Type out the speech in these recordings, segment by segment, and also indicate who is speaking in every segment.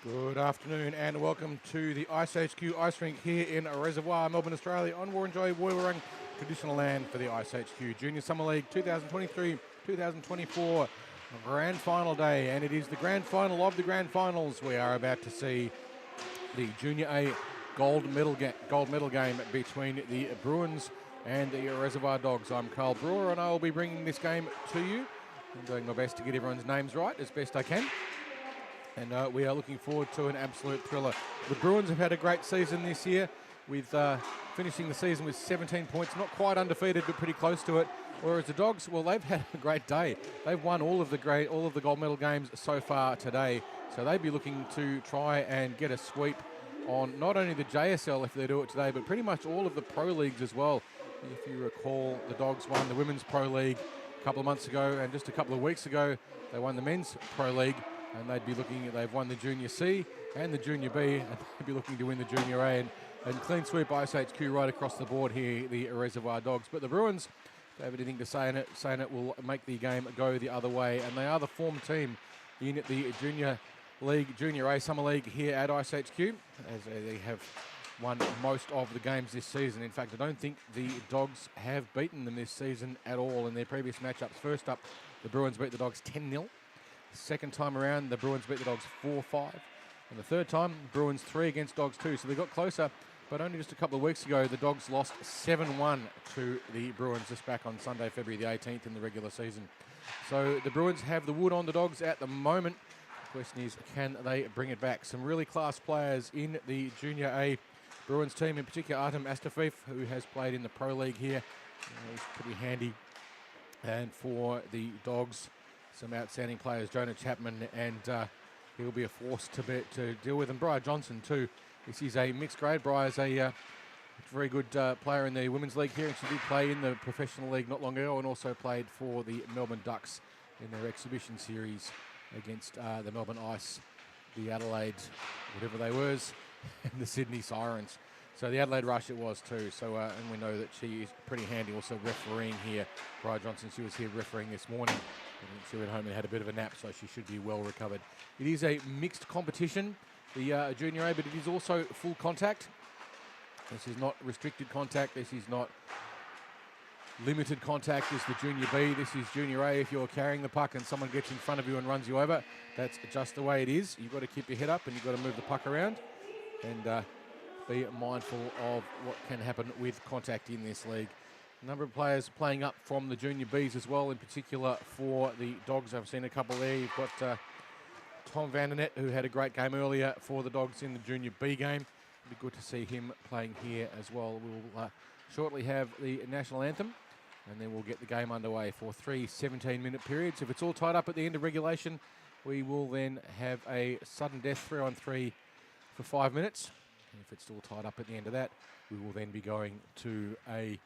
Speaker 1: Good afternoon and welcome to the iceHQ ice rink here in Reservoir, Melbourne, Australia on Wurundjeri Woiwurrung, traditional land for the iceHQ Junior Summer League 2023-2024 grand final day, and it is the grand final of the grand finals. We are about to see the Junior A gold medal game between the Bruins and the Reservoir Dogs. I'm Carl Brewer and I will be bringing this game to you. I'm doing my best to get everyone's names right as best I can. And we are looking forward to an absolute thriller. The Bruins have had a great season this year, with finishing the season with 17 points, not quite undefeated, but pretty close to it. Whereas the Dogs, well, they've had a great day. They've won all of the gold medal games so far today. So they'd be looking to try and get a sweep on not only the JSL if they do it today, but pretty much all of the pro leagues as well. If you recall, the Dogs won the Women's Pro League a couple of months ago, and just a couple of weeks ago, they won the Men's Pro League. And they've won the Junior C and the Junior B, and they'd be looking to win the Junior A, and clean sweep iceHQ right across the board here, the Reservoir Dogs. But the Bruins, if they have anything to say in it will make the game go the other way, and they are the form team in the Junior League, Junior A Summer League here at iceHQ, as they have won most of the games this season. In fact, I don't think the Dogs have beaten them this season at all in their previous matchups. First up, the Bruins beat the Dogs 10-0. Second time around, the Bruins beat the Dogs 4-5. And the third time, Bruins 3 against Dogs 2. So they got closer, but only just a couple of weeks ago, the Dogs lost 7-1 to the Bruins just back on Sunday, February the 18th in the regular season. So the Bruins have the wood on the Dogs at the moment. The question is, can they bring it back? Some really class players in the Junior A Bruins team, in particular Artem Astafiev, who has played in the Pro League here. He's pretty handy. And for the Dogs, some outstanding players, Jonah Chapman, and he'll be a force to deal with. And Briar Johnson too. This is a mixed grade. Briar's a very good player in the Women's League here, and she did play in the Professional League not long ago, and also played for the Melbourne Ducks in their exhibition series against the Melbourne Ice, the Adelaide, whatever they were, and the Sydney Sirens. So the Adelaide Rush it was too. So and we know that she is pretty handy also refereeing here. Briar Johnson, she was here refereeing this morning. She went home and had a bit of a nap, so she should be well recovered. It is a mixed competition, the Junior A, but it is also full contact. This is not restricted contact. This is not limited contact as the Junior B. This is Junior A. If you're carrying the puck and someone gets in front of you and runs you over, that's just the way it is. You've got to keep your head up and you've got to move the puck around and be mindful of what can happen with contact in this league. A number of players playing up from the Junior Bs as well, in particular for the Dogs. I've seen a couple there. You've got Tom Vandernet, who had a great game earlier for the Dogs in the Junior B game. It'll be good to see him playing here as well. We'll shortly have the national anthem, and then we'll get the game underway for 3 17-minute periods. If it's all tied up at the end of regulation, we will then have a sudden death 3-on-3 for 5 minutes. And if it's still tied up at the end of that, we will then be going to a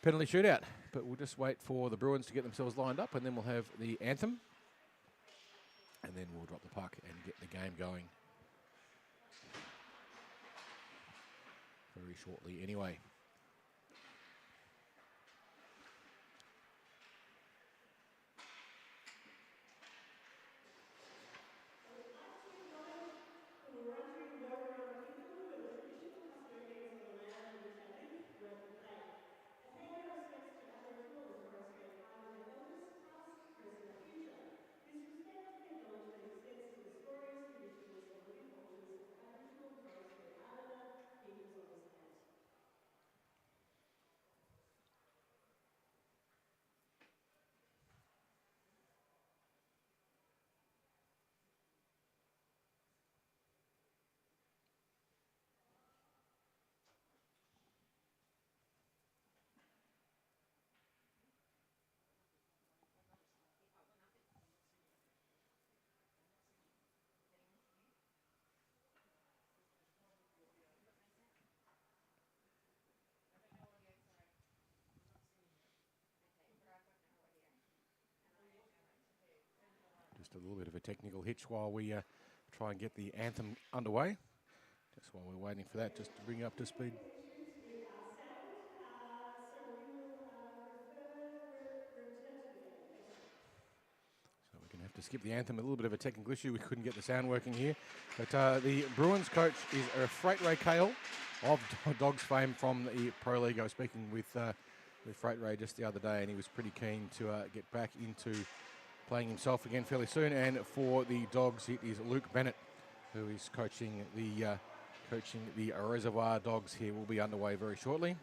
Speaker 1: penalty shootout. But we'll just wait for the Bruins to get themselves lined up, and then we'll have the anthem, and then we'll drop the puck and get the game going very shortly anyway. Just a little bit of a technical hitch while we try and get the anthem underway. Just while we're waiting for that, just to bring you up to speed. So we're going to have to skip the anthem. A little bit of a technical issue. We couldn't get the sound working here. But the Bruins coach is Freight Ray Cale of Dogs fame from the Pro League. I was speaking with Freight Ray just the other day, and he was pretty keen to get back into playing himself again fairly soon. And for the Dogs, it is Luke Bennett who is coaching the Reservoir Dogs here. Will be underway very shortly.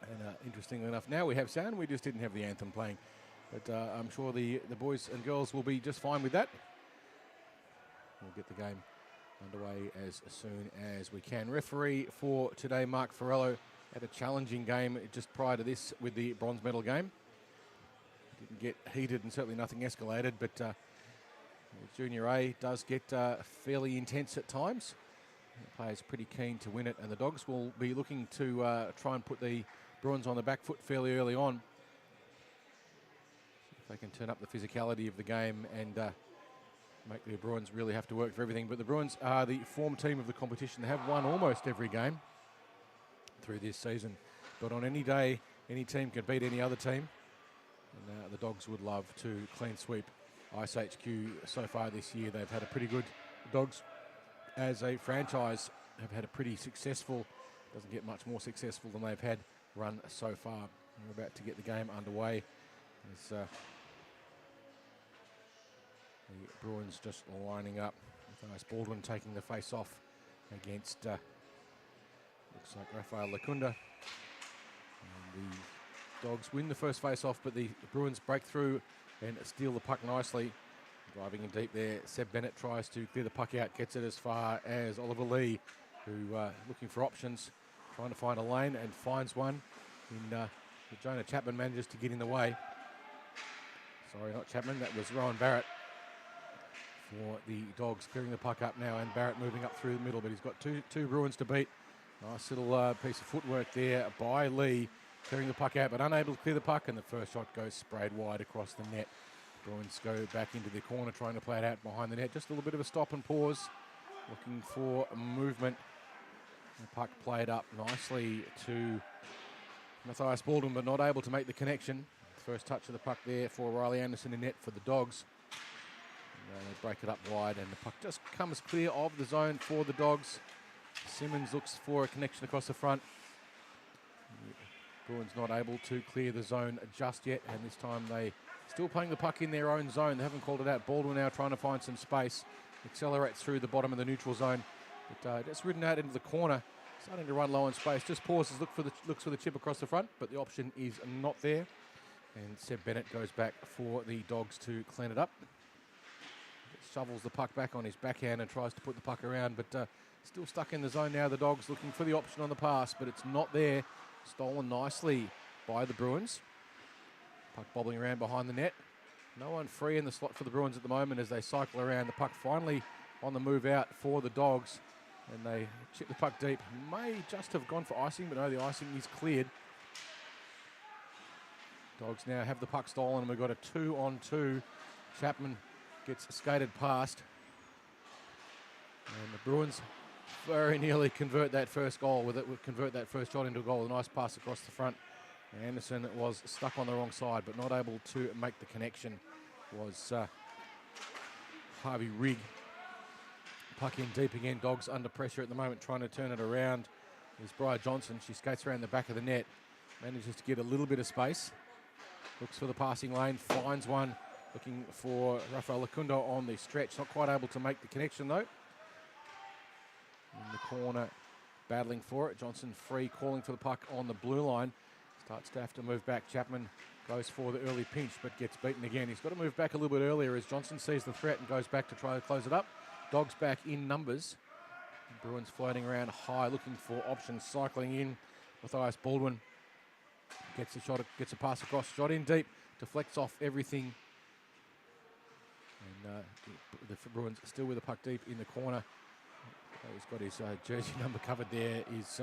Speaker 1: And interestingly enough, now we have sound. We just didn't have the anthem playing. But I'm sure the boys and girls will be just fine with that. We'll get the game underway as soon as we can. Referee for today, Mark Farello, had a challenging game just prior to this with the bronze medal game. Didn't get heated and certainly nothing escalated, but Junior A does get fairly intense at times. The players pretty keen to win it, and the Dogs will be looking to try and put the Bruins on the back foot fairly early on. If they can turn up the physicality of the game and make the Bruins really have to work for everything. But the Bruins are the form team of the competition. They have won almost every game through this season. But on any day, any team can beat any other team. And the Dogs would love to clean sweep iceHQ so far this year. They've had a pretty good, Dogs as a franchise have had a pretty successful, doesn't get much more successful than they've had run so far. We're about to get the game underway as the Bruins just lining up with Ice Baldwin taking the face off against looks like Rafael Lacunda. And the Dogs win the first face off, but the Bruins break through and steal the puck nicely. Driving in deep there, Seb Bennett tries to clear the puck out, gets it as far as Oliver Lee, who looking for options, trying to find a lane and finds one. Jonah Chapman manages to get in the way. Sorry, not Chapman, that was Rowan Barrett for the Dogs, clearing the puck up now, and Barrett moving up through the middle, but he's got two Bruins to beat. Nice little piece of footwork there by Lee, clearing the puck out, but unable to clear the puck, and the first shot goes sprayed wide across the net. Bruins go back into the corner, trying to play it out behind the net. Just a little bit of a stop and pause, looking for movement. The puck played up nicely to Matthias Baldwin, but not able to make the connection. First touch of the puck there for Riley Anderson in net for the Dogs. And they break it up wide, and the puck just comes clear of the zone for the Dogs. Simmons looks for a connection across the front. Bruins not able to clear the zone just yet, and this time they still playing the puck in their own zone. They haven't called it out. Baldwin now trying to find some space. Accelerates through the bottom of the neutral zone. But just ridden out into the corner. Starting to run low in space. Just pauses, looks for the chip across the front, but the option is not there. And Seb Bennett goes back for the Dogs to clean it up. Shovels the puck back on his backhand and tries to put the puck around, but still stuck in the zone now. The Dogs looking for the option on the pass, but it's not there. Stolen nicely by the Bruins. Puck bobbling around behind the net. No one free in the slot for the Bruins at the moment as they cycle around. The puck finally on the move out for the Dogs. And they chip the puck deep. May just have gone for icing, but no, the icing is cleared. Dogs now have the puck stolen, and we've got a 2-on-2. Chapman gets skated past. And the Bruins very nearly convert that first goal with it. Convert that first shot into a goal. A nice pass across the front. Anderson was stuck on the wrong side, but not able to make the connection. Was Harvey Rigg. Puck in deep again. Dogs under pressure at the moment, trying to turn it around. There's Briar Johnson. She skates around the back of the net. Manages to get a little bit of space. Looks for the passing lane. Finds one. Looking for Rafael Lacunda on the stretch. Not quite able to make the connection though. In the corner, battling for it. Johnson free, calling for the puck on the blue line. Starts to have to move back. Chapman goes for the early pinch, but gets beaten again. He's got to move back a little bit earlier as Johnson sees the threat and goes back to try to close it up. Dogs back in numbers. Bruins floating around high, looking for options. Cycling in. Matthias Baldwin gets a shot, gets a pass across. Shot in deep, deflects off everything. And the Bruins still with the puck deep in the corner. He's got his jersey number covered there. Is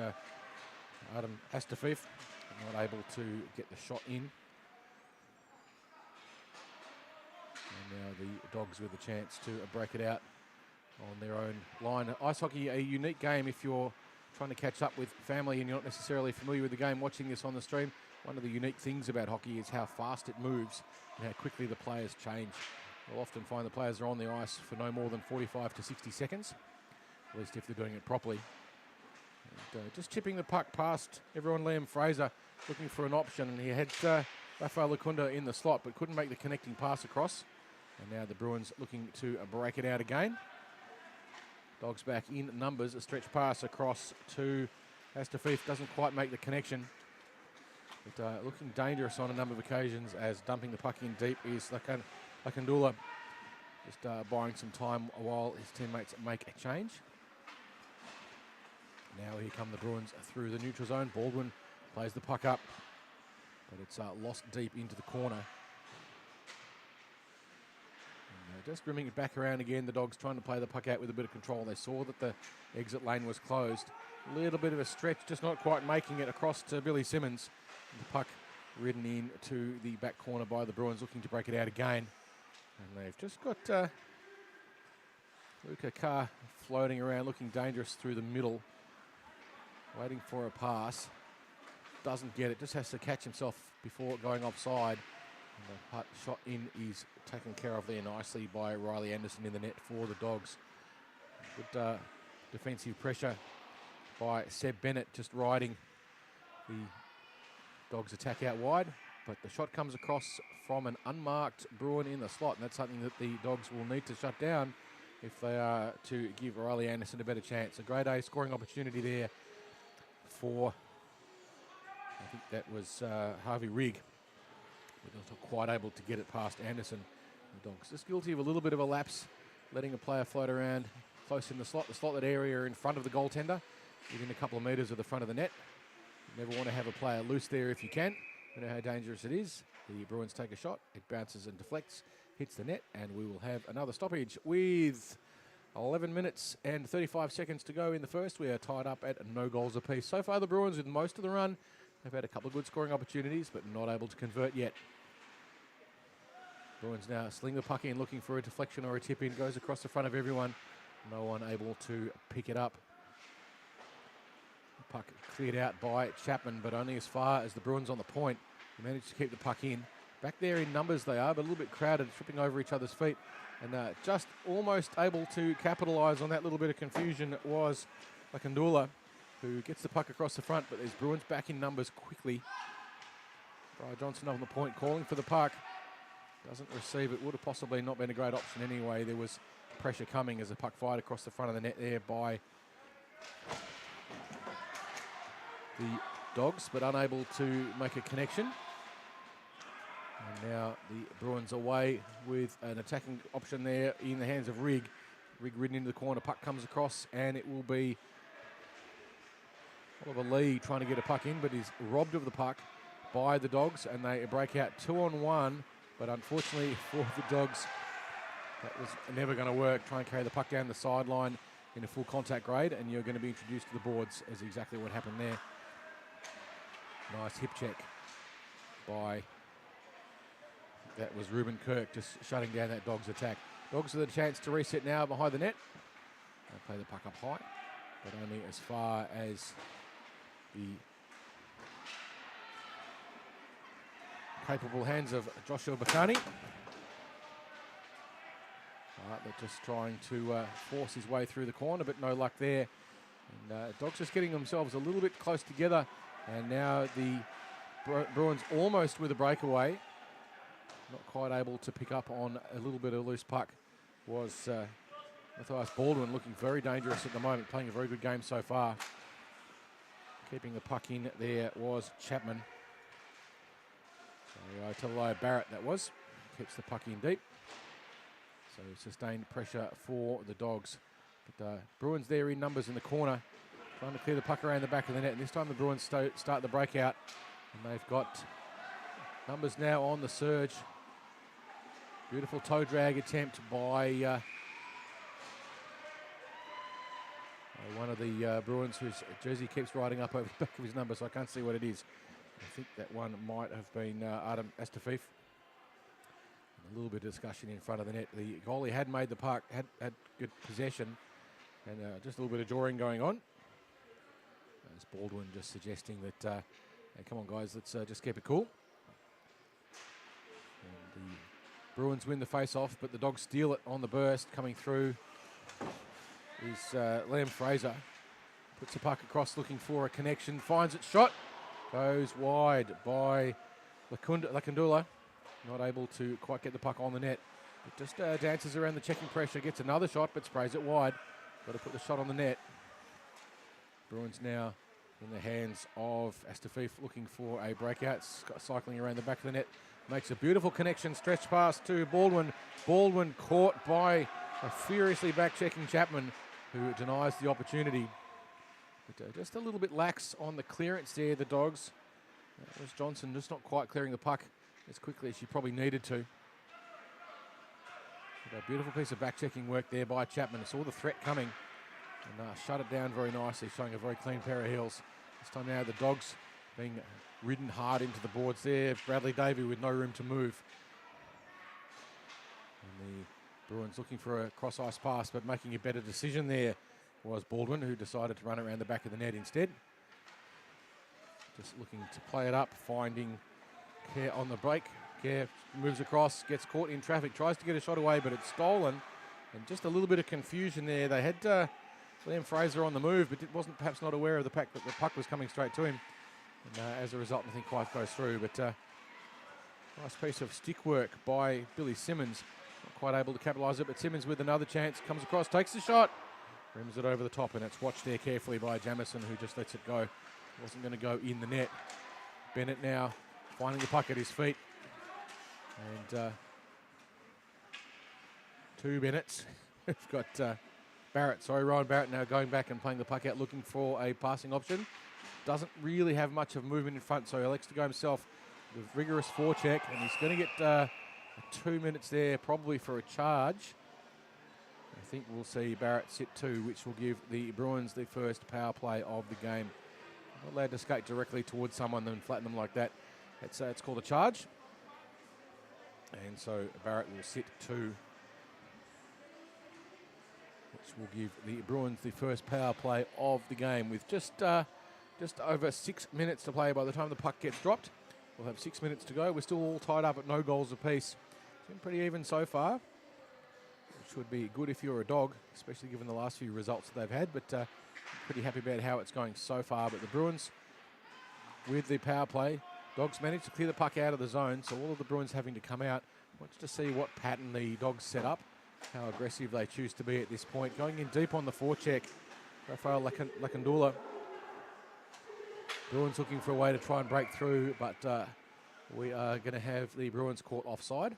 Speaker 1: Adam Astafiev. Not able to get the shot in. And now the Dogs with a chance to break it out on their own line. Ice hockey, a unique game if you're trying to catch up with family and you're not necessarily familiar with the game, watching this on the stream. one of the unique things about hockey is how fast it moves and how quickly the players change. You'll often find the players are on the ice for no more than 45 to 60 seconds, at least if they're doing it properly. And, just chipping the puck past everyone. Liam Fraser looking for an option, and he had Rafael Lacunda in the slot but couldn't make the connecting pass across. And now the Bruins looking to break it out again. Dogs back in numbers. A stretch pass across to Astafiev, doesn't quite make the connection. But looking dangerous on a number of occasions as dumping the puck in deep is Lakandula, just buying some time while his teammates make a change. Now here come the Bruins through the neutral zone. Baldwin plays the puck up, but it's lost deep into the corner. And, just rimming it back around again. The Dogs trying to play the puck out with a bit of control. They saw that the exit lane was closed. A little bit of a stretch, just not quite making it across to Billy Simmons. The puck ridden in to the back corner by the Bruins, looking to break it out again. And they've just got Luca Carr floating around, looking dangerous through the middle, waiting for a pass. Doesn't get it, just has to catch himself before going offside. And the putt shot in is taken care of there nicely by Riley Anderson in the net for the Dogs. Good defensive pressure by Seb Bennett, just riding the Dogs attack out wide. But the shot comes across from an unmarked Bruin in the slot, and that's something that the Dogs will need to shut down if they are to give Riley Anderson a better chance. A grade A scoring opportunity there for, I think that was Harvey Rigg. But not quite able to get it past Anderson. The Dogs just guilty of a little bit of a lapse, letting a player float around close in the slotted area in front of the goaltender, within a couple of metres of the front of the net. You never want to have a player loose there if you can. You know how dangerous it is. The Bruins take a shot, it bounces and deflects, hits the net, and we will have another stoppage with 11 minutes and 35 seconds to go in the first. We are tied up at no goals apiece. So far the Bruins with most of the run. They've had a couple of good scoring opportunities, but not able to convert yet. Bruins now sling the puck in, looking for a deflection or a tip in. Goes across the front of everyone. No one able to pick it up. The puck cleared out by Chapman, but only as far as the Bruins on the point. They managed to keep the puck in. Back there in numbers they are, but a little bit crowded, tripping over each other's feet. And just almost able to capitalise on that little bit of confusion was Lakandula, who gets the puck across the front, but there's Bruins back in numbers quickly. Brian Johnson on the point, calling for the puck. Doesn't receive it. Would have possibly not been a great option anyway. There was pressure coming as the puck fired across the front of the net there by the Dogs, but unable to make a connection. And now the Bruins away with an attacking option there in the hands of Rigg. Rigg ridden into the corner, puck comes across, and it will be Oliver Lee trying to get a puck in, but is robbed of the puck by the Dogs, and they break out 2-on-1. But unfortunately for the Dogs, that was never going to work. Try and carry the puck down the sideline in a full contact grade, and you're going to be introduced to the boards, as exactly what happened there. Nice hip check by, that was Ruben Kirk, just shutting down that Dogs attack. Dogs with a chance to reset now behind the net. They play the puck up high, but only as far as the capable hands of Joshua Bacani. They're just trying to force his way through the corner, but no luck there. And Dogs just getting themselves a little bit close together. And now the Bruins almost with a breakaway. Not quite able to pick up on a little bit of loose puck was Matthias Baldwin, looking very dangerous at the moment, playing a very good game so far. Keeping the puck in there was Chapman. So Talai Barrett that was. Keeps the puck in deep. So sustained pressure for the Dogs. But Bruins there in numbers in the corner, trying to clear the puck around the back of the net. And this time the Bruins start the breakout. And they've got numbers now on the surge. Beautiful toe drag attempt by one of the Bruins, whose jersey keeps riding up over the back of his number, so I can't see what it is. I think that one might have been Adam Astafiev. A little bit of discussion in front of the net. The goalie had made the puck, had good possession, and just a little bit of drawing going on. As Baldwin just suggesting that Hey, come on, guys, let's just keep it cool. And the Bruins win the face-off, but the Dogs steal it on the burst. Coming through is Liam Fraser. Puts the puck across looking for a connection. Finds it, shot. Goes wide by Lakandula. Not able to quite get the puck on the net. It just dances around the checking pressure. Gets another shot, but sprays it wide. Got to put the shot on the net. Bruins now in the hands of Astafif, looking for a breakout. Cycling around the back of the net. Makes a beautiful connection. Stretch pass to Baldwin. Baldwin caught by a furiously back-checking Chapman, who denies the opportunity. But just a little bit lax on the clearance there, the Dogs. That was Johnson just not quite clearing the puck as quickly as she probably needed to. But a beautiful piece of back-checking work there by Chapman. Saw the threat coming and shut it down very nicely, showing a very clean pair of heels. This time now the Dogs being ridden hard into the boards there. Bradley Davey with no room to move. And the Bruins looking for a cross-ice pass, but making a better decision there was Baldwin, who decided to run around the back of the net instead. Just looking to play it up, finding Kerr on the break. Kerr moves across, gets caught in traffic, tries to get a shot away, but it's stolen. And just a little bit of confusion there. They had Liam Fraser on the move, but wasn't perhaps not aware of the fact that the puck was coming straight to him. And as a result, nothing quite goes through. But nice piece of stick work by Billy Simmons. Not quite able to capitalise it, but Simmons with another chance, comes across, takes the shot. Rims it over the top, and it's watched there carefully by Jamison, who just lets it go. Wasn't going to go in the net. Bennett now finding the puck at his feet. And 2 minutes. We've got Ryan Barrett now going back and playing the puck out, looking for a passing option. Doesn't really have much of movement in front, so he elects to go himself with rigorous forecheck, and he's going to get 2 minutes there, probably for a charge. I think we'll see Barrett sit 2, which will give the Bruins the first power play of the game. Not allowed to skate directly towards someone and flatten them like that. It's called a charge. And so Barrett will sit 2, which will give the Bruins the first power play of the game, with just over 6 minutes to play by the time the puck gets dropped. We'll have 6 minutes to go. We're still all tied up at no goals apiece. It's been pretty even so far, which would be good if you're a Dog, especially given the last few results that they've had, but pretty happy about how it's going so far. But the Bruins, with the power play, Dogs managed to clear the puck out of the zone, so all of the Bruins having to come out. Watch to see what pattern the Dogs set up, how aggressive they choose to be at this point. Going in deep on the forecheck, Rafael Lakandula. Bruins looking for a way to try and break through, but we are going to have the Bruins caught offside.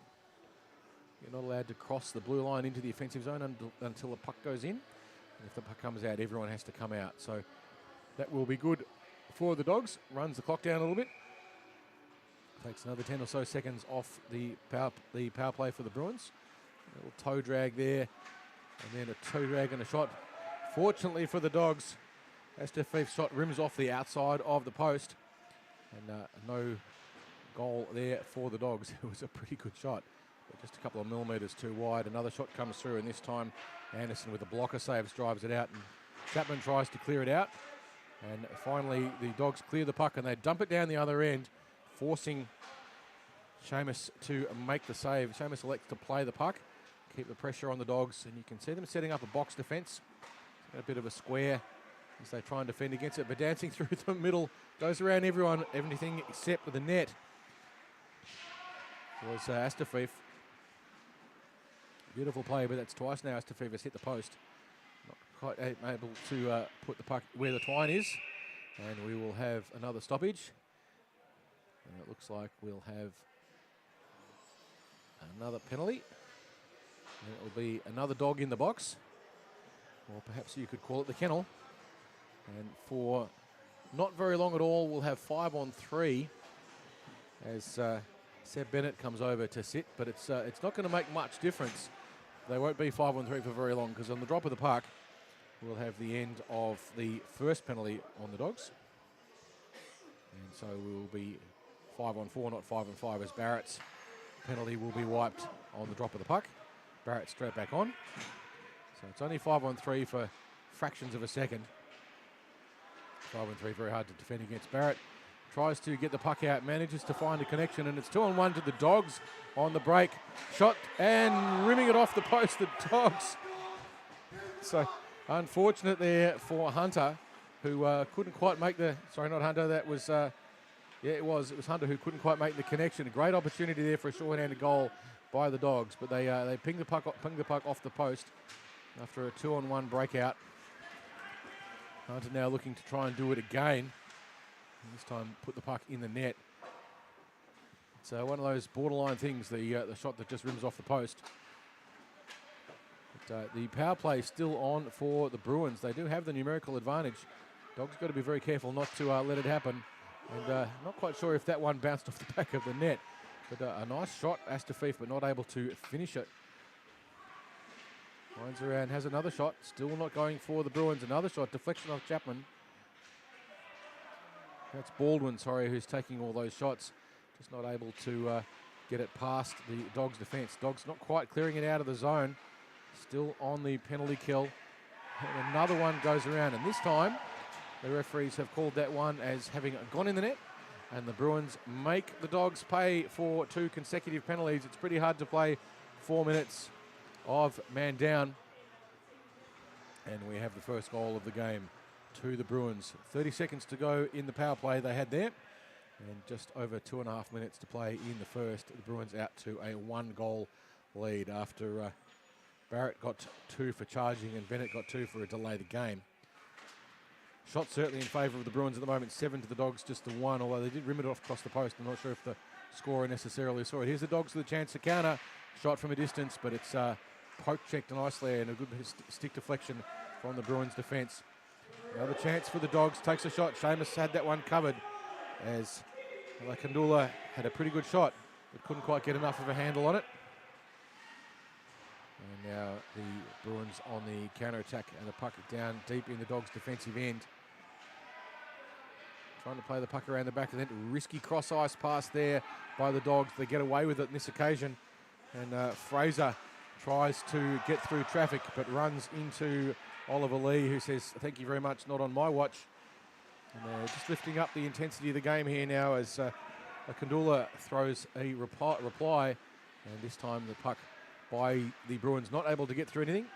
Speaker 1: You're not allowed to cross the blue line into the offensive zone until the puck goes in. And if the puck comes out, everyone has to come out. So that will be good for the Dogs. Runs the clock down a little bit. Takes another 10 or so seconds off the power play for the Bruins. A little toe drag there, and then a toe drag and a shot. Fortunately for the Dogs, Astafif's shot rims off the outside of the post, and no goal there for the Dogs. It was a pretty good shot, but just a couple of millimetres too wide. Another shot comes through, and this time Anderson with a blocker saves drives it out, and Chapman tries to clear it out. And finally the Dogs clear the puck, and they dump it down the other end, forcing Seamus to make the save. Seamus elects to play the puck, keep the pressure on the Dogs, and you can see them setting up a box defence. A bit of a square as they try and defend against it, but dancing through the middle, goes around everything except the net. It was Astafif. Beautiful play, but that's twice now Astafif has hit the post. Not quite able to put the puck where the twine is, and we will have another stoppage. And it looks like we'll have another penalty. And it will be another dog in the box, or perhaps you could call it the kennel. And for not very long at all, we'll have 5-on-3 as Seb Bennett comes over to sit, but it's not going to make much difference. They won't be 5-on-3 for very long, because on the drop of the puck, we'll have the end of the first penalty on the Dogs. And so we will be 5-on-4, not 5-on-5, as Barrett's penalty will be wiped on the drop of the puck. Barrett straight back on. So it's only 5-on-3 for fractions of a second. 5-on-3, very hard to defend against Barrett. tries to get the puck out, manages to find a connection, and it's 2-on-1 to the Dogs on the break. Shot and rimming it off the post, the Dogs. So unfortunate there for Hunter, who couldn't quite make the, sorry, not Hunter, that was, it was Hunter who couldn't quite make the connection. A great opportunity there for a short-handed goal by the Dogs, but they pinged the puck off the post after a 2-on-1 breakout. Hunter now looking to try and do it again. And this time put the puck in the net. It's one of those borderline things, the shot that just rims off the post. But, the power play still on for the Bruins. They do have the numerical advantage. Dogs got to be very careful not to let it happen. And not quite sure if that one bounced off the back of the net. But a nice shot, iceHQ, but not able to finish it. Winds around, has another shot. Still not going for the Bruins. Another shot, deflection off Chapman. That's Baldwin, sorry, who's taking all those shots. Just not able to get it past the Dogs' defence. Dogs not quite clearing it out of the zone. Still on the penalty kill. And another one goes around. And this time, the referees have called that one as having gone in the net. And the Bruins make the Dogs pay for 2 consecutive penalties. It's pretty hard to play 4 minutes of man down. And we have the first goal of the game to the Bruins. 30 seconds to go in the power play they had there. And just over 2.5 minutes to play in the first. The Bruins out to a 1-goal lead after Barrett got 2 for charging and Bennett got 2 for a delay the game. Shot certainly in favour of the Bruins at the moment. 7 to the Dogs, just the 1, although they did rim it off across the post. I'm not sure if the scorer necessarily saw it. Here's the Dogs with a chance to counter. Shot from a distance, but it's poke-checked nicely and a good stick deflection from the Bruins defence. Another chance for the Dogs. Takes a shot. Seamus had that one covered as Lakandula had a pretty good shot, but couldn't quite get enough of a handle on it. And now the Bruins on the counter-attack and the puck down deep in the Dogs' defensive end. Trying to play the puck around the back of the net. Risky cross-ice pass there by the Dogs. They get away with it on this occasion. And Fraser tries to get through traffic, but runs into Oliver Lee, who says, "Thank you very much, not on my watch." And just lifting up the intensity of the game here now as Kandula throws a reply. And this time the puck by the Bruins not able to get through anything.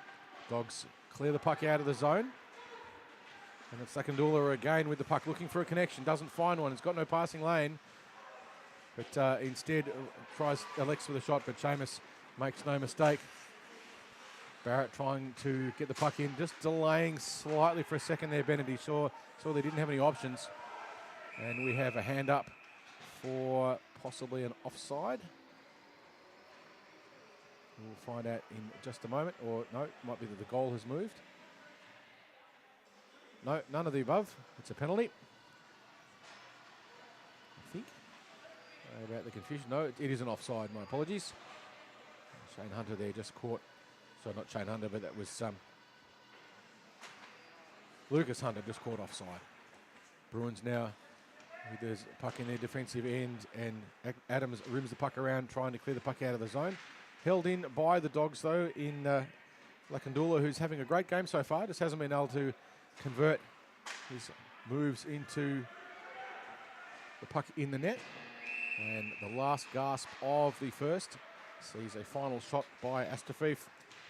Speaker 1: Dogs clear the puck out of the zone. And it's Lakandula again with the puck looking for a connection. Doesn't find one. It's got no passing lane. But instead tries Alex with a shot, but Seamus makes no mistake. Barrett trying to get the puck in, just delaying slightly for a second there, Bennett. He saw they didn't have any options. And we have a hand up for possibly an offside. We'll find out in just a moment. Or no, it might be that the goal has moved. No, none of the above. It's a penalty, I think. About the confusion. No, it is an offside. My apologies. Shane Hunter there just caught. So not Shane Hunter, but that was Lucas Hunter just caught offside. Bruins now with the puck in their defensive end, and Adams rims the puck around, trying to clear the puck out of the zone. Held in by the Dogs though in Lakandula, who's having a great game so far. Just hasn't been able to convert his moves into the puck in the net. And the last gasp of the first sees a final shot by iceHQ,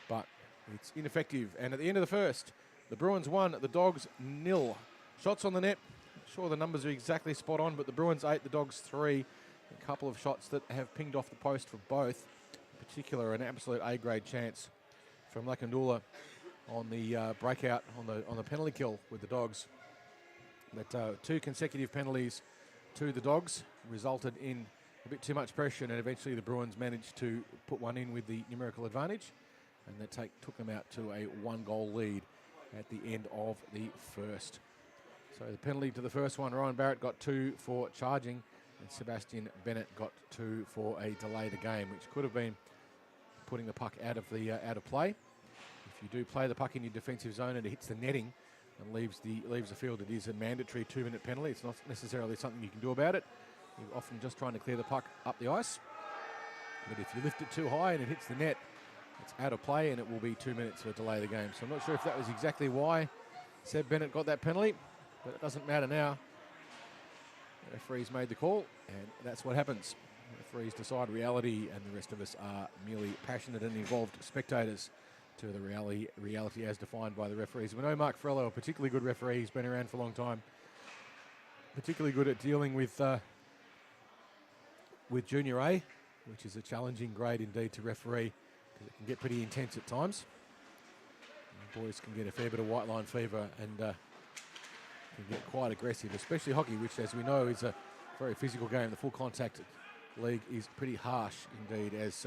Speaker 1: but it's ineffective. And at the end of the first, the Bruins 1, the Dogs 0. Shots on the net. Sure, the numbers are exactly spot on, but the Bruins 8, the Dogs 3. A couple of shots that have pinged off the post for both. In particular, an absolute A-grade chance from Lakandula on the breakout on the penalty kill with the Dogs. But 2 consecutive penalties to the Dogs resulted in a bit too much pressure, and eventually the Bruins managed to put one in with the numerical advantage, and that took them out to a 1-goal lead at the end of the first. So the penalty to the first one, Ryan Barrett got 2 for charging, and Sebastian Bennett got 2 for a delay the game, which could have been putting the puck out of play. If you do play the puck in your defensive zone and it hits the netting and leaves the field, it is a mandatory 2-minute penalty. It's not necessarily something you can do about it. You're often just trying to clear the puck up the ice. But if you lift it too high and it hits the net, it's out of play, and it will be 2 minutes to delay the game. So I'm not sure if that was exactly why Seb Bennett got that penalty, but it doesn't matter now. The referees made the call, and that's what happens. The referees decide reality, and the rest of us are merely passionate and involved spectators to the reality as defined by the referees. We know Mark Frello, a particularly good referee. He's been around for a long time, particularly good at dealing with Junior A, which is a challenging grade indeed to referee because it can get pretty intense at times. And boys can get a fair bit of white line fever and can get quite aggressive, especially hockey, which, as we know, is a very physical game. The full contact league is pretty harsh indeed, as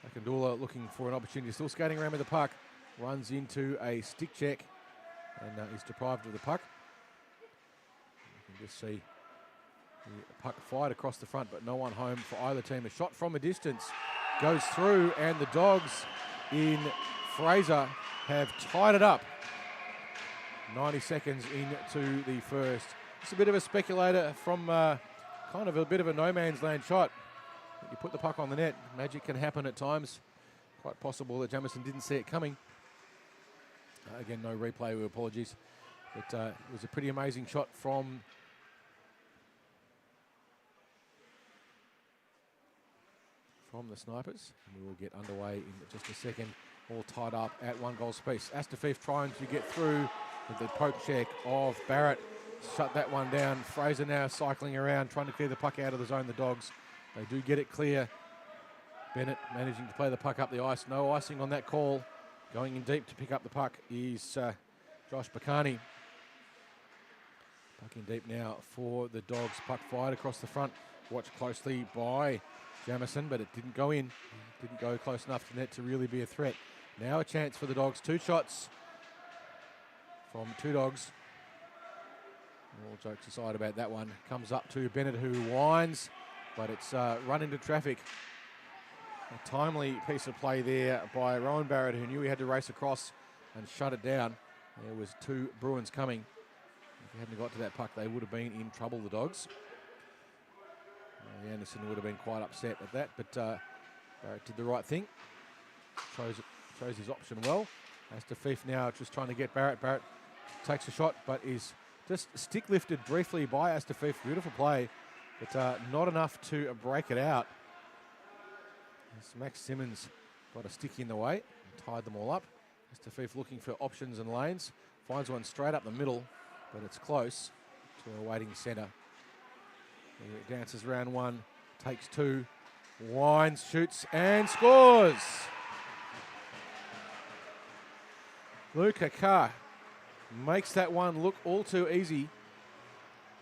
Speaker 1: Akandula, looking for an opportunity, still skating around with the puck, runs into a stick check and is deprived of the puck. You can just see the puck fired across the front, but no one home for either team. A shot from a distance goes through, and the Dogs in Fraser have tied it up 90 seconds into the first. It's a bit of a speculator from kind of a bit of a no man's land shot. You put the puck on the net, magic can happen at times. Quite possible that Jamison didn't see it coming. Again, no replay, with apologies. But it was a pretty amazing shot from the Snipers. And we will get underway in just a second. All tied up at 1 goal apiece. Astafiev trying to get through with the poke check of Barrett. Shut that one down. Fraser now cycling around, trying to clear the puck out of the zone, the Dogs. They do get it clear. Bennett managing to play the puck up the ice. No icing on that call. Going in deep to pick up the puck is Josh Bacani. Puck in deep now for the Dogs. Puck fired across the front. Watched closely by Jamison, but it didn't go in. Didn't go close enough to net to really be a threat. Now a chance for the Dogs. 2 shots from 2 Dogs. All jokes aside about that one. Comes up to Bennett, who whines, but it's run into traffic. A timely piece of play there by Rowan Barrett, who knew he had to race across and shut it down. There was 2 Bruins coming. If he hadn't got to that puck, they would have been in trouble, the Dogs. Anderson would have been quite upset at that, but Barrett did the right thing. Chose his option well. Astafiev now just trying to get Barrett. Barrett takes a shot, but is just stick lifted briefly by Astafiev. Beautiful play, but not enough to break it out. As Max Simmons got a stick in the way and tied them all up. Astafiev looking for options and lanes. Finds one straight up the middle, but it's close to a waiting centre. He dances around 1, takes 2, winds, shoots and scores. Luca Carr makes that one look all too easy.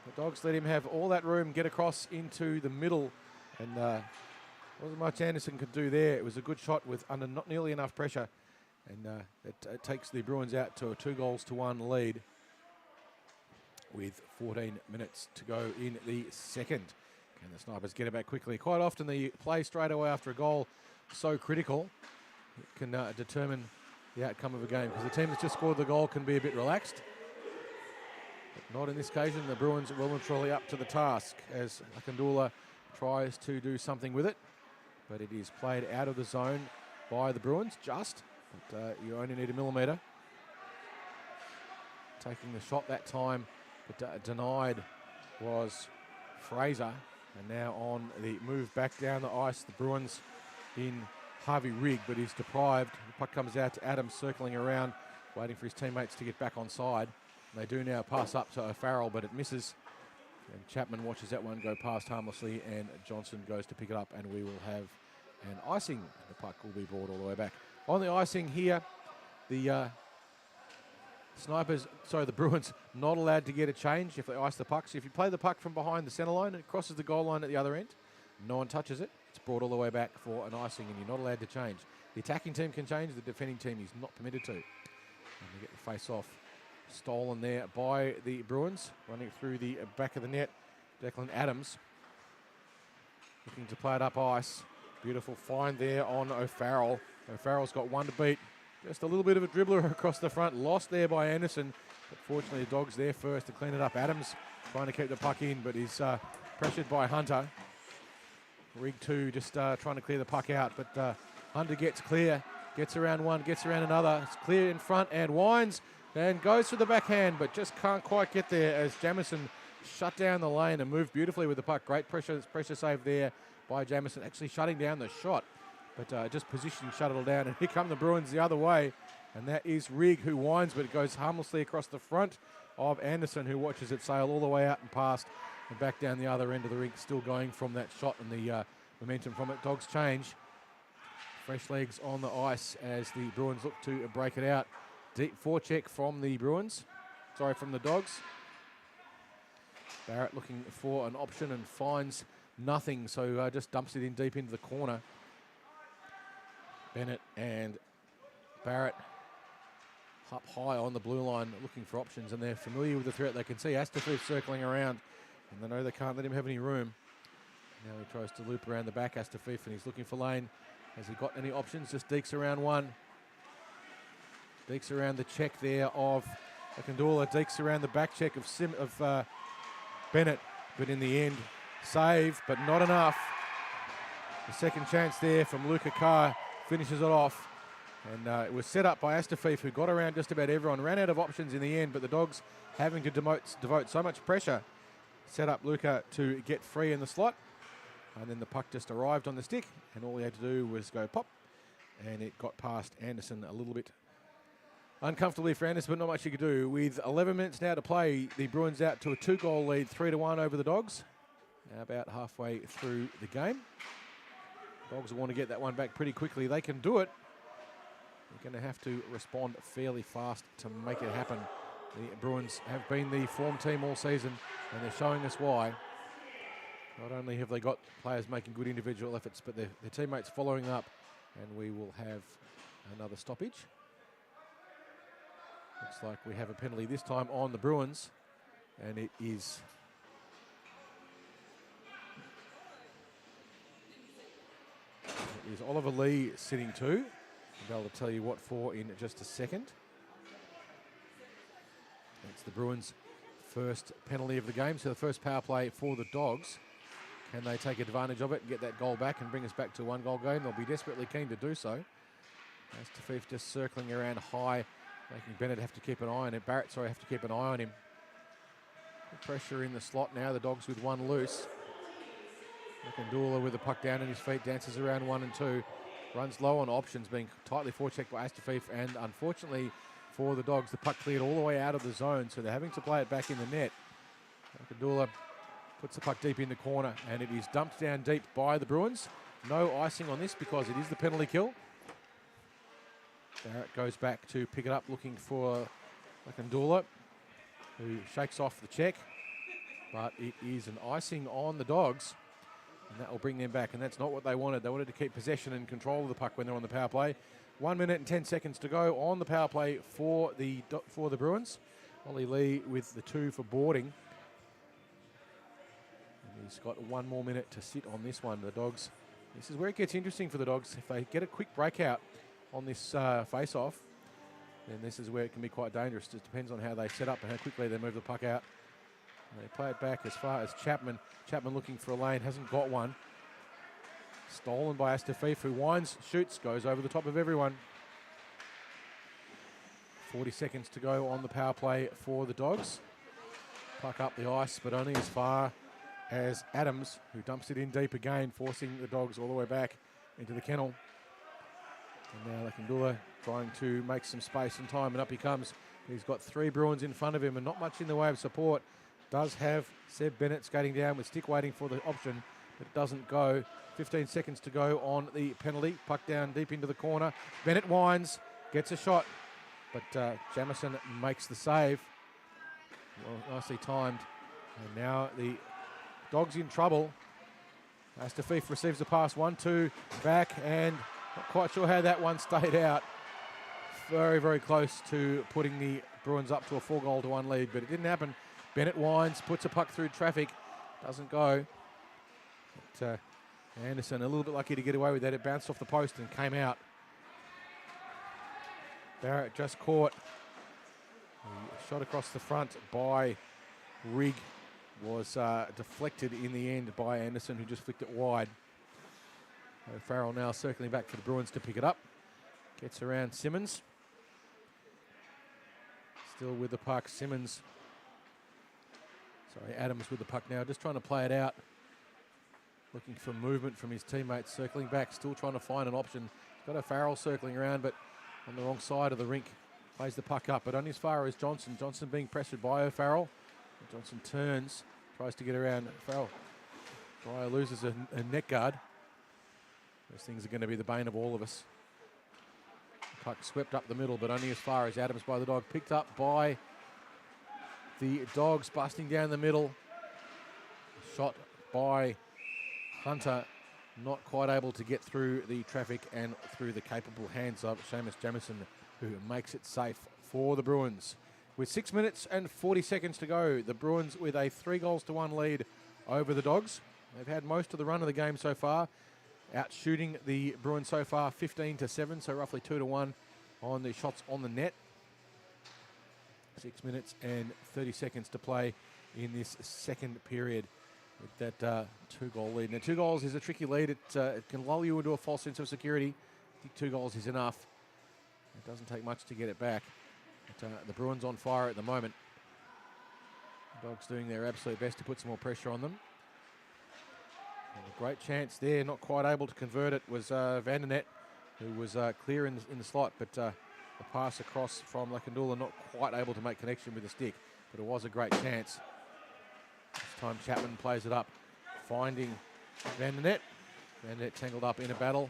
Speaker 1: The Dogs let him have all that room, get across into the middle, and wasn't much Anderson could do there. It was a good shot with under not nearly enough pressure, and it takes the Bruins out to a 2-1 lead with 14 minutes to go in the second. Can the Snipers get it back quickly? Quite often the play straight away after a goal so critical, it can determine the outcome of a game, because the team that's just scored the goal can be a bit relaxed. But not in this occasion. The Bruins are well and truly up to the task as Akandula tries to do something with it, but it is played out of the zone by the Bruins, but you only need a millimetre. Taking the shot that time, but denied was Fraser. And now on the move back down the ice, the Bruins in Harvey Rigg, but he's deprived. The puck comes out to Adams, circling around, waiting for his teammates to get back on side. And they do now pass up to O'Farrell, but it misses. And Chapman watches that one go past harmlessly, and Johnson goes to pick it up, and we will have an icing. The puck will be brought all the way back. On the icing here, the the Bruins not allowed to get a change if they ice the puck. So if you play the puck from behind the centre line, it crosses the goal line at the other end. No one touches it. It's brought all the way back for an icing, and you're not allowed to change. The attacking team can change. The defending team is not permitted to. And they get the face-off stolen there by the Bruins. Running through the back of the net, Declan Adams looking to play it up ice. Beautiful find there on O'Farrell. O'Farrell's got 1 to beat. Just a little bit of a dribbler across the front. Lost there by Anderson. But fortunately, the Dogs there first to clean it up. Adams trying to keep the puck in, but he's pressured by Hunter. Rigg 2 just trying to clear the puck out. But Hunter gets clear. Gets around 1, gets around another. It's clear in front and winds and goes for the backhand, but just can't quite get there as Jamison shut down the lane and moved beautifully with the puck. Great pressure save there by Jamison, actually shutting down the shot. But just positioning, shut it down. And here come the Bruins the other way. And that is Rigg, who winds, but it goes harmlessly across the front of Anderson, who watches it sail all the way out and past and back down the other end of the rink, still going from that shot and the momentum from it. Dogs change. Fresh legs on the ice as the Bruins look to break it out. Deep forecheck from the Bruins. Sorry, from the Dogs. Barrett looking for an option and finds nothing, so just dumps it in deep into the corner. Bennett and Barrett up high on the blue line looking for options, and they're familiar with the threat. They can see Astafiev circling around, and they know they can't let him have any room. Now he tries to loop around the back, Astafiev, and he's looking for lane. Has he got any options? Just deeks around one. Deeks around the check there of Akindula. Deeks around the back check of Bennett, but in the end, save, but not enough. The second chance there from Luca Carr finishes it off. And it was set up by Astafiev, who got around just about everyone, ran out of options in the end, but the Dogs, having to devote so much pressure, set up Luca to get free in the slot. And then the puck just arrived on the stick, and all he had to do was go pop, and it got past Anderson a little bit uncomfortably for Anderson, but not much he could do. With 11 minutes now to play, the Bruins out to a 2-goal lead, 3-1 over the Dogs, about halfway through the game. Dogs will want to get that one back pretty quickly. They can do it. They're going to have to respond fairly fast to make it happen. The Bruins have been the form team all season, and they're showing us why. Not only have they got players making good individual efforts, but their teammates following up, and we will have another stoppage. Looks like we have a penalty this time on the Bruins, and it is Oliver Lee sitting too. I'll be able to tell you what for in just a second. It's the Bruins' first penalty of the game, so the first power play for the Dogs. Can they take advantage of it and get that goal back and bring us back to a 1-goal game? They'll be desperately keen to do so. Astafiev just circling around high, making Bennett have to keep an eye on him. Barrett, sorry, have to keep an eye on him. Pressure in the slot now, the Dogs with one loose. Akindula with the puck down at his feet, dances around 1 and 2. Runs low on options, being tightly forechecked by Astafiev, and unfortunately for the Dogs, the puck cleared all the way out of the zone, so they're having to play it back in the net. Akindula puts the puck deep in the corner, and it is dumped down deep by the Bruins. No icing on this because it is the penalty kill. Barrett goes back to pick it up, looking for Akindula, who shakes off the check, but it is an icing on the Dogs. And that will bring them back, and that's not what they wanted. They wanted to keep possession and control of the puck when they're on the power play. 1 minute and 10 seconds to go on the power play for the Bruins. Ollie Lee with the 2 for boarding. And he's got 1 more minute to sit on this one. The Dogs, this is where it gets interesting for the Dogs. If they get a quick breakout on this face-off, then this is where it can be quite dangerous. It depends on how they set up and how quickly they move the puck out. They play it back as far as Chapman. Chapman looking for a lane, hasn't got one. Stolen by Astafiev, who winds, shoots, goes over the top of everyone. 40 seconds to go on the power play for the Dogs. Puck up the ice, but only as far as Adams, who dumps it in deep again, forcing the Dogs all the way back into the kennel. And now Akindula trying to make some space and time, and up he comes. He's got 3 Bruins in front of him and not much in the way of support. Does have Seb Bennett skating down with stick waiting for the option, but it doesn't go. 15 seconds to go on the penalty. Puck down deep into the corner. Bennett winds, gets a shot, but Jamison makes the save. Well, nicely timed. And now the Dogs in trouble. Astafiev receives the pass, 1-2, back, and not quite sure how that one stayed out. Very, very close to putting the Bruins up to a 4-goal-1 lead, but it didn't happen. Bennett winds, puts a puck through traffic, doesn't go. But Anderson a little bit lucky to get away with that. It bounced off the post and came out. Barrett just caught. The shot across the front by Rigg was deflected in the end by Anderson, who just flicked it wide. Farrell now circling back for the Bruins to pick it up. Gets around Simmons. Still with the puck, Simmons Sorry, Adams with the puck now, just trying to play it out. Looking for movement from his teammates, circling back, still trying to find an option. He's got O'Farrell circling around, but on the wrong side of the rink. Plays the puck up, but only as far as Johnson. Johnson being pressured by O'Farrell. Johnson turns, tries to get around O'Farrell. Dwyer loses a net guard. Those things are going to be the bane of all of us. The puck swept up the middle, but only as far as Adams by the dog. Picked up by the Dogs, busting down the middle. Shot by Hunter, not quite able to get through the traffic and through the capable hands of Seamus Jamison, who makes it safe for the Bruins. With 6 minutes and 40 seconds to go, the Bruins with a 3-1 lead over the Dogs. They've had most of the run of the game so far, out shooting the Bruins so far 15-7, so roughly 2-1 on the shots on the net. 6 minutes and 30 seconds to play in this second period with that 2-goal lead. Now, 2 goals is a tricky lead. It can lull you into a false sense of security. I think 2 goals is enough. It doesn't take much to get it back. But, the Bruins on fire at the moment. The Dogs doing their absolute best to put some more pressure on them. And a great chance there, not quite able to convert it, was Vandernet, who was clear in the slot, but the pass across from Lakandula not quite able to make connection with the stick, but it was a great chance. This time Chapman plays it up, finding Vandernet. Vandernet tangled up in a battle,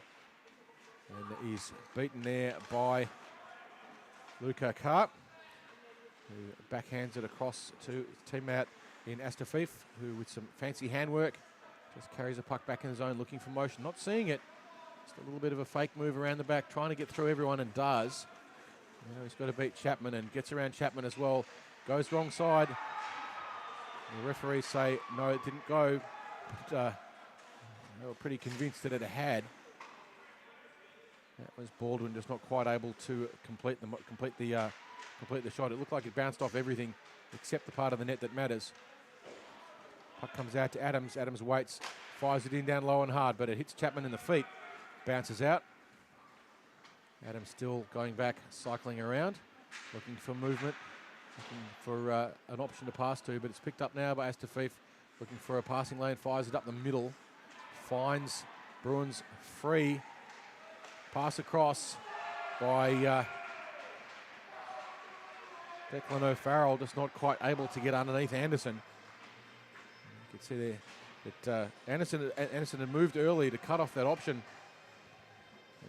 Speaker 1: and is beaten there by Luca Karp, who backhands it across to his teammate in Astafif, who with some fancy handwork just carries the puck back in the zone, looking for motion, not seeing it. Just a little bit of a fake move around the back, trying to get through everyone, and does. You know, he's got to beat Chapman and gets around Chapman as well. Goes wrong side. The referees say no, it didn't go. But, they were pretty convinced that it had. That was Baldwin just not quite able to complete the shot. It looked like it bounced off everything except the part of the net that matters. Puck comes out to Adams. Adams waits, fires it in down low and hard, but it hits Chapman in the feet. Bounces out. Adams still going back, cycling around, looking for movement, looking for an option to pass to, but it's picked up now by Astafif, looking for a passing lane, fires it up the middle, finds Bruins free. Pass across by Declan O'Farrell, just not quite able to get underneath Anderson. You can see there that Anderson had moved early to cut off that option.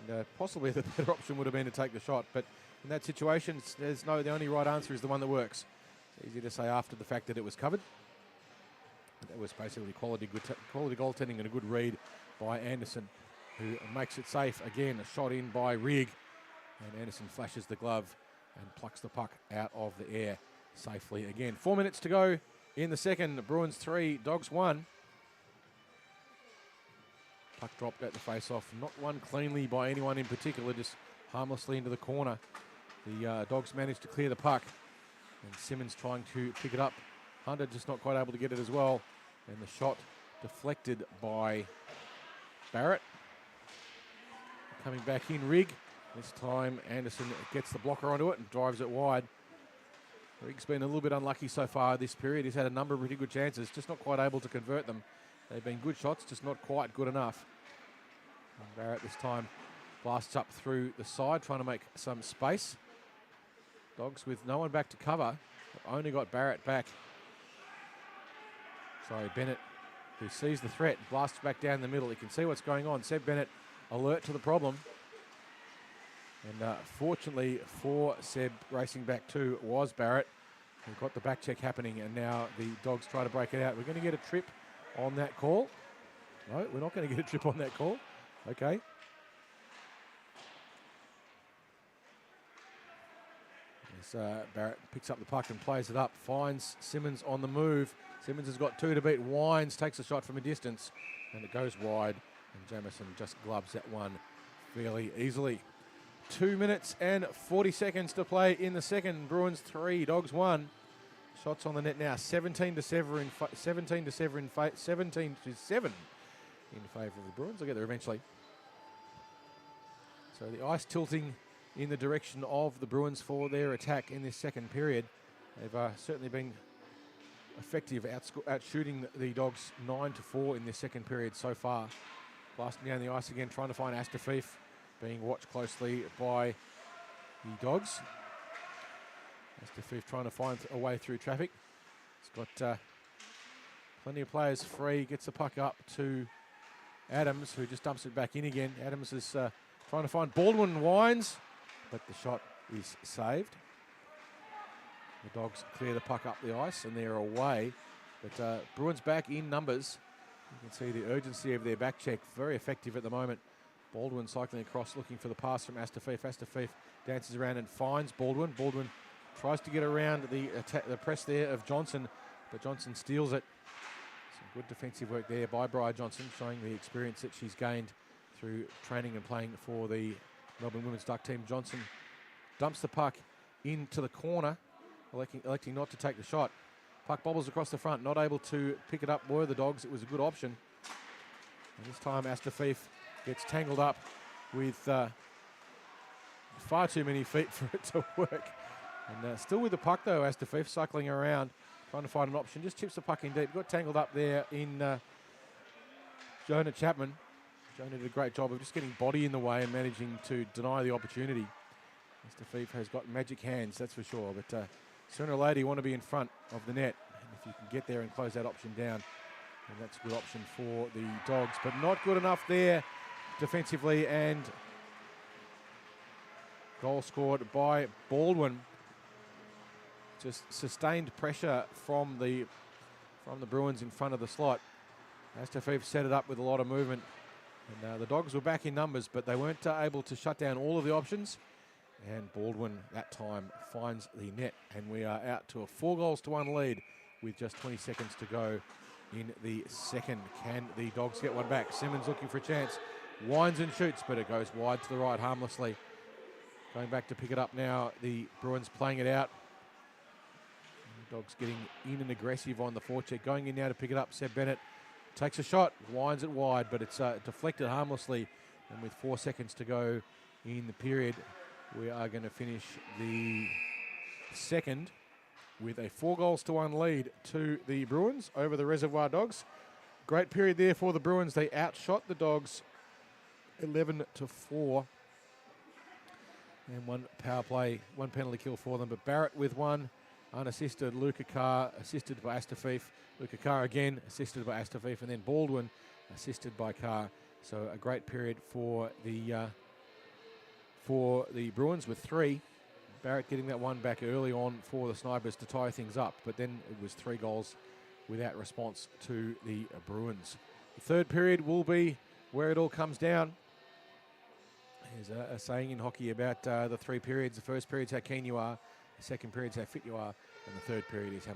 Speaker 1: And possibly the better option would have been to take the shot. But in that situation, the only right answer is the one that works. It's easy to say after the fact that it was covered. That was basically quality goaltending and a good read by Anderson, who makes it safe again. A shot in by Rigg, and Anderson flashes the glove and plucks the puck out of the air safely again. 4 minutes to go in the second. Bruins 3, Dogs 1. Puck dropped at the face-off. Not won cleanly by anyone in particular, just harmlessly into the corner. The Dogs managed to clear the puck, and Simmons trying to pick it up. Hunter just not quite able to get it as well, and the shot deflected by Barrett. Coming back in, Rigg. This time Anderson gets the blocker onto it and drives it wide. Rigg's been a little bit unlucky so far this period. He's had a number of really good chances, just not quite able to convert them. They've been good shots, just not quite good enough. And Barrett this time blasts up through the side, trying to make some space. Dogs with no one back to cover. They've only got Barrett back. Sorry, Bennett, who sees the threat, blasts back down the middle. He can see what's going on. Seb Bennett alert to the problem. And fortunately for Seb, racing back too was Barrett, who got the back check happening, and now the Dogs try to break it out. We're going to get a trip on that call. No, we're not going to get a trip on that call. Okay. As Barrett picks up the puck and plays it up, finds Simmons on the move. Simmons has got 2 to beat. Wines takes a shot from a distance, and it goes wide, and Jamison just gloves that one fairly easily. 2 minutes and 40 seconds to play in the second. Bruins 3, Dogs 1. Shots on the net now, 17-7 in favour of the Bruins. I'll get there eventually. So the ice tilting in the direction of the Bruins for their attack in this second period. They've certainly been effective at shooting the Dogs 9-4 in this second period so far. Blasting down the ice again, trying to find Astafif, being watched closely by the Dogs. Astafif trying to find a way through traffic. He's got plenty of players free, gets the puck up to Adams, who just dumps it back in again. Adams is trying to find Baldwin, winds, but the shot is saved. The Dogs clear the puck up the ice and they're away. But Bruins back in numbers. You can see the urgency of their back check. Very effective at the moment. Baldwin cycling across, looking for the pass from Astafif. Astafif dances around and finds Baldwin. Baldwin tries to get around the press there of Johnson, but Johnson steals it. Some good defensive work there by Bri Johnson, showing the experience that she's gained through training and playing for the Melbourne Women's Duck team. Johnson dumps the puck into the corner, electing not to take the shot. Puck bobbles across the front, not able to pick it up were the Dogs. It was a good option. And this time Astafif gets tangled up with far too many feet for it to work. And still with the puck though, Astafif cycling around, trying to find an option. Just chips the puck in deep. Got tangled up there in Jonah Chapman. Jonah did a great job of just getting body in the way and managing to deny the opportunity. Astafif has got magic hands, that's for sure. But sooner or later you want to be in front of the net. And if you can get there and close that option down, then that's a good option for the Dogs. But not good enough there defensively, and goal scored by Baldwin. Just sustained pressure from the Bruins in front of the slot. Astafif set it up with a lot of movement. And the Dogs were back in numbers, but they weren't able to shut down all of the options. And Baldwin, that time, finds the net. And we are out to a 4-1 lead with just 20 seconds to go in the second. Can the Dogs get one back? Simmons looking for a chance. Winds and shoots, but it goes wide to the right harmlessly. Going back to pick it up now. The Bruins playing it out. The Dogs getting in and aggressive on the forecheck. Going in now to pick it up. Seb Bennett takes a shot, winds it wide, but it's deflected harmlessly. And with 4 seconds to go in the period, we are going to finish the second with a 4-1 lead to the Bruins over the Reservoir Dogs. Great period there for the Bruins. They outshot the Dogs 11-4. And one power play, one penalty kill for them. But Barrett with one, unassisted. Luca Carr assisted by Astafif. Luca Carr again assisted by Astafif. And then Baldwin assisted by Carr. So a great period for the Bruins with 3. Barrett getting that one back early on for the Snipers to tie things up. But then it was 3 goals without response to the Bruins. The third period will be where it all comes down. There's a saying in hockey about the 3 periods. The first period is how keen you are. The second period is how fit you are. And the third period is how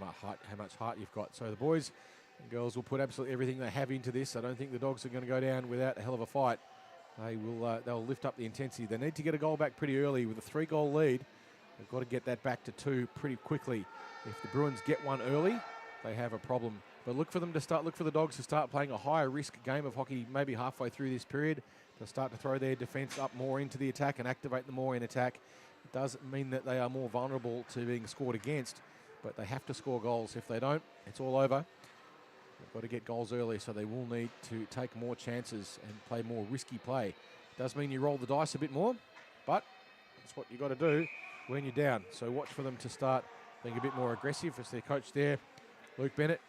Speaker 1: much heart you've got. So the boys and girls will put absolutely everything they have into this. I don't think the Dogs are going to go down without a hell of a fight. They'll lift up the intensity. They need to get a goal back pretty early with a 3-goal lead. They've got to get that back to 2 pretty quickly. If the Bruins get one early, they have a problem. But look for the Dogs to start playing a higher risk game of hockey maybe halfway through this period. They'll start to throw their defence up more into the attack and activate them more in attack. It does mean that they are more vulnerable to being scored against, but they have to score goals. If they don't, it's all over. They've got to get goals early, so they will need to take more chances and play more risky play. It does mean you roll the dice a bit more, but that's what you've got to do when you're down. So watch for them to start being a bit more aggressive. As their coach there, Luke Bennett,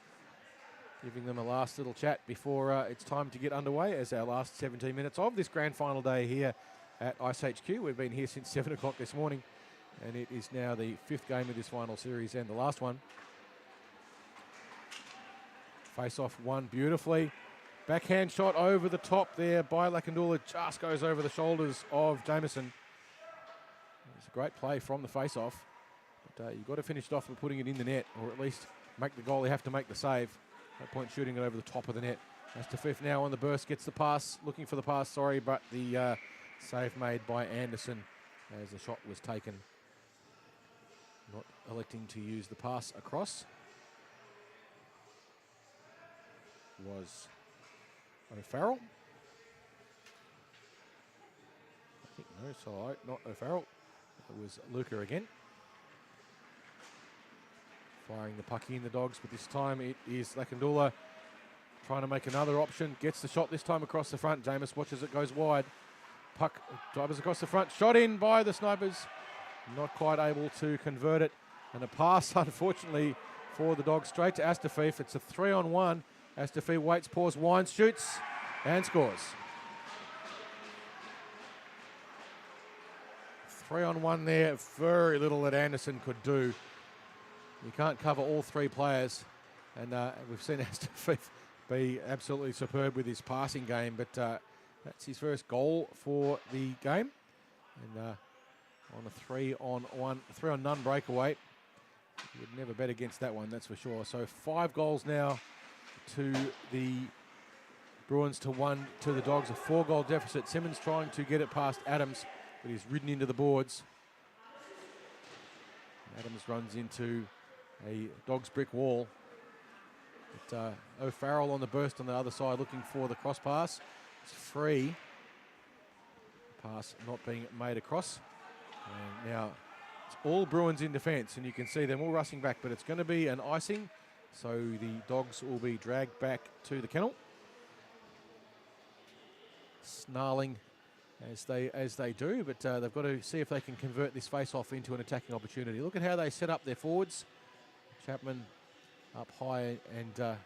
Speaker 1: giving them a last little chat before it's time to get underway as our last 17 minutes of this grand final day here at iceHQ. We've been here since 7 o'clock this morning, and it is now the 5th game of this final series and the last one. Face-off won beautifully. Backhand shot over the top there by Lakandula. Just goes over the shoulders of Jameson. It's a great play from the face-off. But you've got to finish it off by putting it in the net, or at least make the goal. You have to make the save. No point shooting it over the top of the net. Astafif now on the burst, gets the pass, looking for the pass, but the save made by Anderson as the shot was taken. Not electing to use the pass across was O'Farrell. I think no, sorry, not O'Farrell. It was Luca again. Firing the puck in, the Dogs, but this time it is Lakandula trying to make another option. Gets the shot this time across the front. Jameis watches it, goes wide. Puck drivers across the front. Shot in by the Snipers. Not quite able to convert it. And a pass, unfortunately, for the Dogs straight to Astafeef. It's a 3-on-1. Astafeef waits, pause, winds, shoots, and scores. 3-on-1 there. Very little that Anderson could do. You can't cover all three players. And we've seen Astafeef be absolutely superb with his passing game. But that's his first goal for the game. And on a 3-on-none breakaway. You would never bet against that one, that's for sure. So 5 goals now to the Bruins to 1 to the Dogs. A 4-goal deficit. Simmons trying to get it past Adams, but he's ridden into the boards. Adams runs into a Dogs brick wall. But O'Farrell on the burst on the other side looking for the cross pass. It's free. Pass not being made across. And now it's all Bruins in defence, and you can see them all rushing back, but it's going to be an icing, so the Dogs will be dragged back to the kennel. Snarling as they do, but they've got to see if they can convert this face-off into an attacking opportunity. Look at how they set up their forwards. Chapman up high and the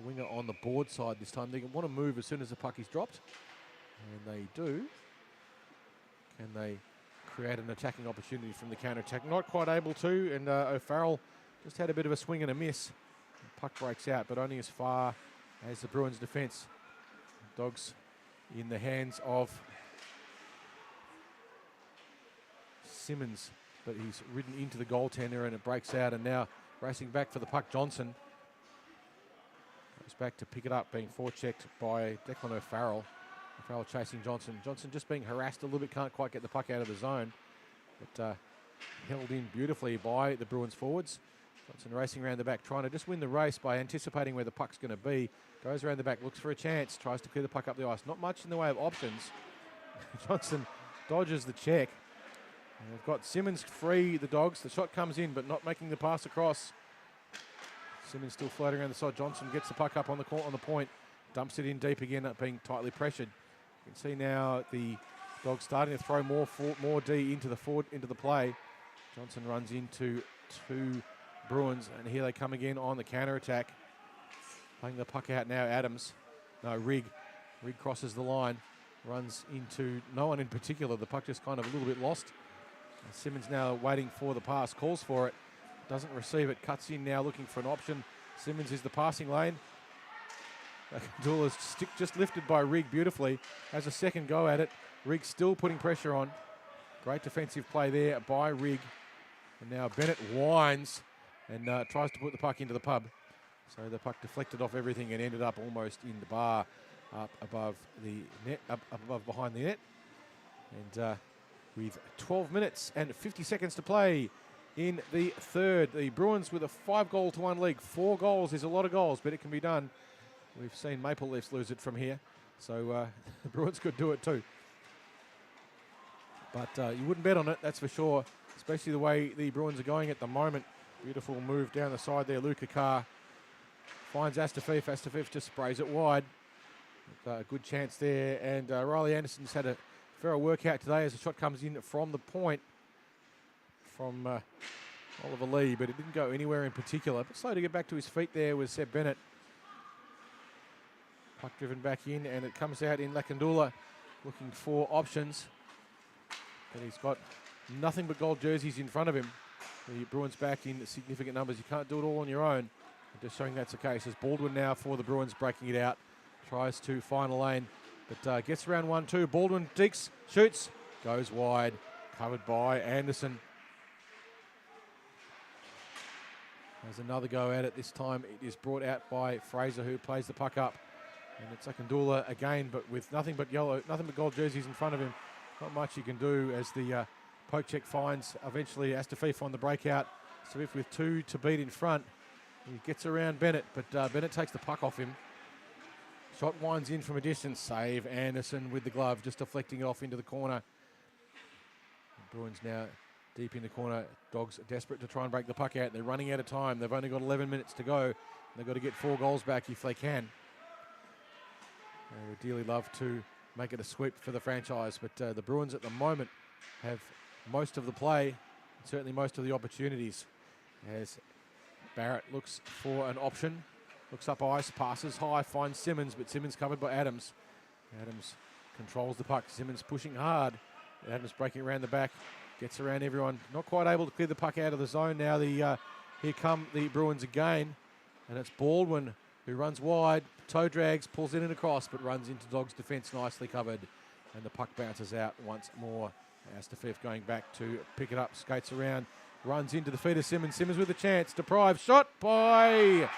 Speaker 1: winger on the board side this time. They want to move as soon as the puck is dropped, and they do. Can they create an attacking opportunity from the counter-attack? Not quite able to, and O'Farrell just had a bit of a swing and a miss. The puck breaks out, but only as far as the Bruins' defence. Dogs in the hands of Simmons, but he's ridden into the goaltender and it breaks out, and now racing back for the puck, Johnson. Goes back to pick it up, being forechecked by Declan O'Farrell. O'Farrell chasing Johnson. Johnson just being harassed a little bit, can't quite get the puck out of the zone, but held in beautifully by the Bruins forwards. Johnson racing around the back, trying to just win the race by anticipating where the puck's going to be. Goes around the back, looks for a chance, tries to clear the puck up the ice. Not much in the way of options. Johnson dodges the check. And they've got Simmons free, the Dogs. The shot comes in, but not making the pass across. Simmons still floating around the side. Johnson gets the puck up on the point, dumps it in deep again, being tightly pressured. You can see now the Dogs starting to throw more D into the play. Johnson runs into 2 Bruins, and here they come again on the counter attack. Playing the puck out now, Adams. No, Rigg. Rigg crosses the line, runs into no one in particular. The puck just kind of a little bit lost. Simmons now waiting for the pass, calls for it, doesn't receive it, cuts in now looking for an option. Simmons is the passing lane. Dula's stick just lifted by Rigg beautifully. Has a second go at it. Rigg still putting pressure on. Great defensive play there by Rigg. And now Bennett winds and tries to put the puck into the pub. So the puck deflected off everything and ended up almost in the bar, up above the net, up above behind the net. And with 12 minutes and 50 seconds to play in the third, the Bruins with a 5-goal-to-1 lead. 4 goals is a lot of goals, but it can be done. We've seen Maple Leafs lose it from here, so the Bruins could do it too. But you wouldn't bet on it, that's for sure, especially the way the Bruins are going at the moment. Beautiful move down the side there. Luca Carr finds Astafeef. Astafeef just sprays it wide. A good chance there, and Riley Anderson's had a fair workout today as the shot comes in from the point from Oliver Lee, but it didn't go anywhere in particular. But slow to get back to his feet there was Seb Bennett. Puck driven back in, and it comes out in Lakandula looking for options. But he's got nothing but gold jerseys in front of him. The Bruins back in significant numbers. You can't do it all on your own. I'm just showing that's the case. As Baldwin now for the Bruins breaking it out. Tries to find a lane, but gets around 1-2. Baldwin digs, shoots, goes wide. Covered by Anderson. There's another go at it. This time it is brought out by Fraser, who plays the puck up. And it's Lakandula again, but with nothing but gold jerseys in front of him. Not much you can do as the poke check finds eventually Astafeef on the breakout. Astafeef with 2 to beat in front. He gets around Bennett, but Bennett takes the puck off him. Shot winds in from a distance. Save Anderson with the glove, just deflecting it off into the corner. The Bruins now Deep in the corner, Dogs are desperate to try and break the puck out. They're running out of time. They've only got 11 minutes to go. They've got to get 4 goals back if they can. They would dearly love to make it a sweep for the franchise, but the Bruins at the moment have most of the play, and certainly most of the opportunities. As Barrett looks for an option, looks up ice, passes high, finds Simmons, but Simmons covered by Adams. Adams controls the puck. Simmons pushing hard. Adams breaking around the back, gets around everyone. Not quite able to clear the puck out of the zone. Now here come the Bruins again, and it's Baldwin who runs wide, toe drags, pulls in and across, but runs into Dogs' defence, nicely covered, and the puck bounces out once more. Astafiev going back to pick it up, skates around, runs into the feet of Simmons. Simmons with a chance, deprived, shot by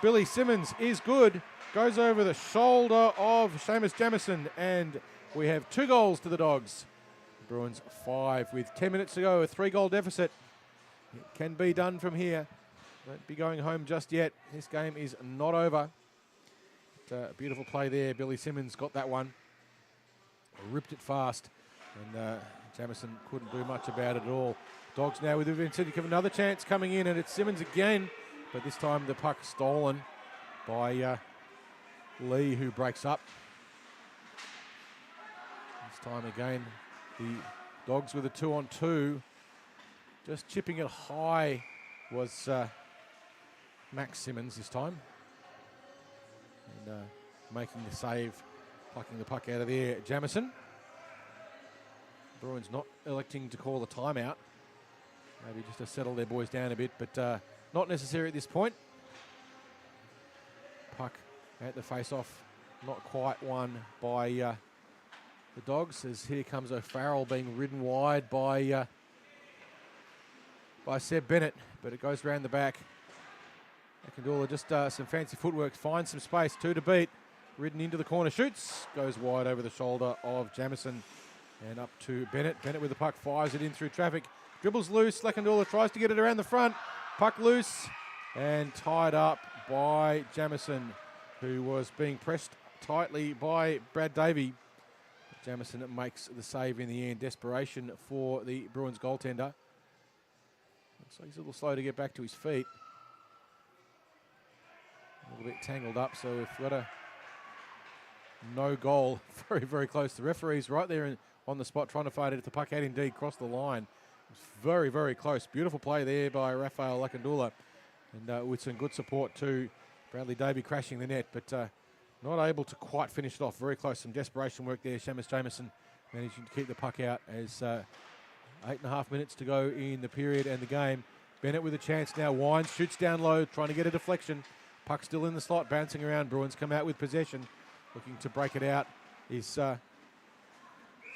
Speaker 1: Billy Simmons is good, goes over the shoulder of Seamus Jamieson, and we have 2 goals to the Dogs. Bruins 5 with 10 minutes to go, a 3-goal deficit. It can be done from here. Won't be going home just yet. This game is not over. Beautiful play there. Billy Simmons got that one. Ripped it fast. And Jamieson couldn't do much about it at all. Dogs now with Vincent have another chance coming in, and it's Simmons again. But this time the puck stolen by Lee, who breaks up. This time again, the Dogs with a 2-on-2. Just chipping it high was Max Simmons this time. And making the save, plucking the puck out of there. Jamieson. Bruins not electing to call a timeout. Maybe just to settle their boys down a bit, but not necessary at this point. Puck at the face-off, not quite won by the Dogs, as here comes O'Farrell being ridden wide by Seb Bennett, but it goes around the back. Akandula just some fancy footwork, finds some space, 2 to beat. Ridden into the corner, shoots, goes wide over the shoulder of Jamieson and up to Bennett. Bennett with the puck, fires it in through traffic, dribbles loose. Lakandula tries to get it around the front, puck loose and tied up by Jamieson, who was being pressed tightly by Brad Davey. Jamieson makes the save in the end. Desperation for the Bruins goaltender. Looks like he's a little slow to get back to his feet. A little bit tangled up, so we've got a no goal. Very, very close. The referee's right there on the spot trying to fight it. If the puck had indeed crossed the line. It's very, very close. Beautiful play there by Rafael Lakandula. And with some good support too. Bradley Davey crashing the net, but not able to quite finish it off. Very close. Some desperation work there. Seamus Jamieson managing to keep the puck out as 8.5 minutes to go in the period and the game. Bennett with a chance now. Wines shoots down low, trying to get a deflection. Puck still in the slot, bouncing around. Bruins come out with possession. Looking to break it out is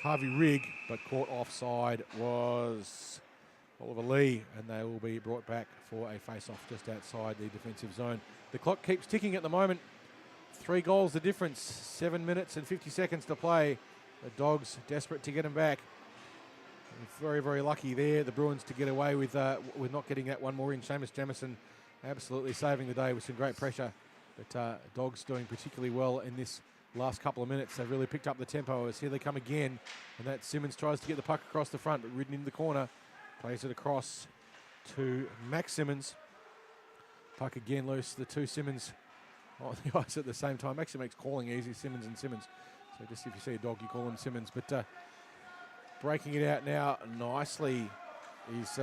Speaker 1: Harvey Rigg, but caught offside was Oliver Lee, and they will be brought back for a face-off just outside the defensive zone. The clock keeps ticking at the moment. 3 goals the difference. 7 minutes and 50 seconds to play. The Dogs desperate to get them back. And very, very lucky there, the Bruins, to get away with not getting that one more in. Seamus Jamieson absolutely saving the day with some great pressure. But Dogs doing particularly well in this last couple of minutes. They've really picked up the tempo as here they come again. And that Simmons tries to get the puck across the front, but ridden into the corner. Plays it across to Max Simmons. Puck again loose. The 2 Simmons on the ice at the same time. Actually makes calling easy, Simmons and Simmons. So just if you see a dog, you call him Simmons. But breaking it out now nicely is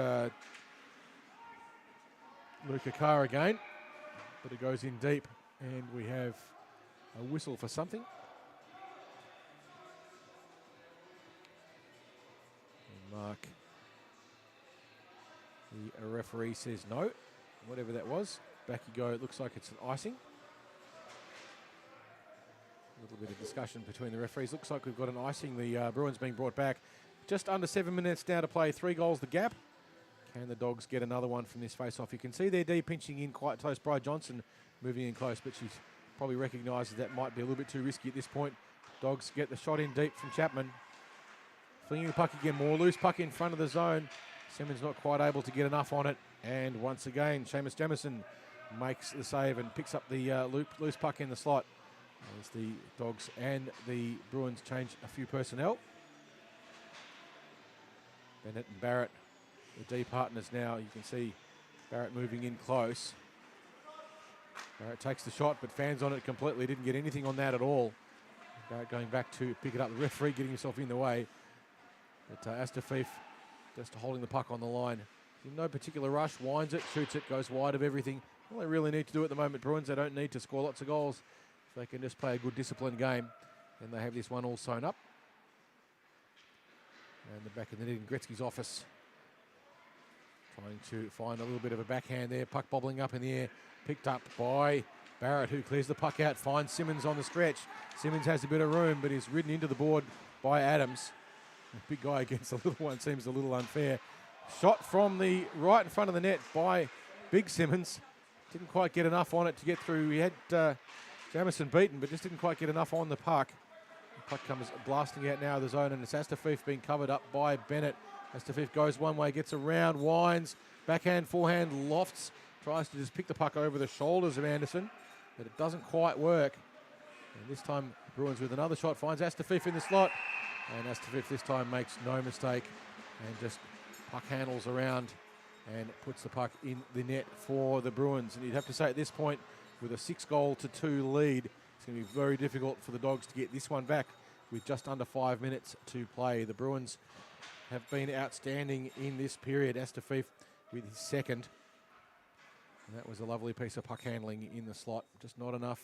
Speaker 1: Luka Carr again. But it goes in deep, and we have a whistle for something. And Mark, the referee, says no, whatever that was. Back you go, it looks like it's an icing. A little bit of discussion between the referees. Looks like we've got an icing. The Bruins being brought back. Just under 7 minutes now to play, 3 goals the gap. Can the Dogs get another one from this face-off? You can see their D pinching in quite close. Bri Johnson moving in close, but she's probably recognises that might be a little bit too risky at this point. Dogs get the shot in deep from Chapman. Flinging the puck again, more loose puck in front of the zone. Simmons not quite able to get enough on it. And once again, Seamus Jamieson makes the save and picks up the loose puck in the slot. As the Dogs and the Bruins change a few personnel. Bennett and Barrett, the D partners now. You can see Barrett moving in close. Barrett takes the shot, but fans on it completely. Didn't get anything on that at all. Barrett going back to pick it up. The referee getting himself in the way. But Astafiev just holding the puck on the line. In no particular rush, winds it, shoots it, goes wide of everything. All they really need to do at the moment, Bruins, they don't need to score lots of goals. If they can just play a good disciplined game, and they have this one all sewn up. And the back of the net in Gretzky's office. Trying to find a little bit of a backhand there. Puck bobbling up in the air. Picked up by Barrett, who clears the puck out. Finds Simmons on the stretch. Simmons has a bit of room, but is ridden into the board by Adams. The big guy against the little one seems a little unfair. Shot from the right in front of the net by Big Simmons. Didn't quite get enough on it to get through. He had Jamison beaten, but just didn't quite get enough on the puck. The puck comes blasting out now of the zone, and it's Astafiev being covered up by Bennett. Astafiev goes one way, gets around, winds, backhand, forehand, lofts, tries to just pick the puck over the shoulders of Anderson, but it doesn't quite work. And this time, Bruins with another shot, finds Astafiev in the slot, and Astafiev this time makes no mistake and just puck handles around and puts the puck in the net for the Bruins. And you'd have to say at this point, with a 6-2 lead, it's going to be very difficult for the Dogs to get this one back with just under 5 minutes to play. The Bruins have been outstanding in this period. Astafiev with his second. And that was a lovely piece of puck handling in the slot. Just not enough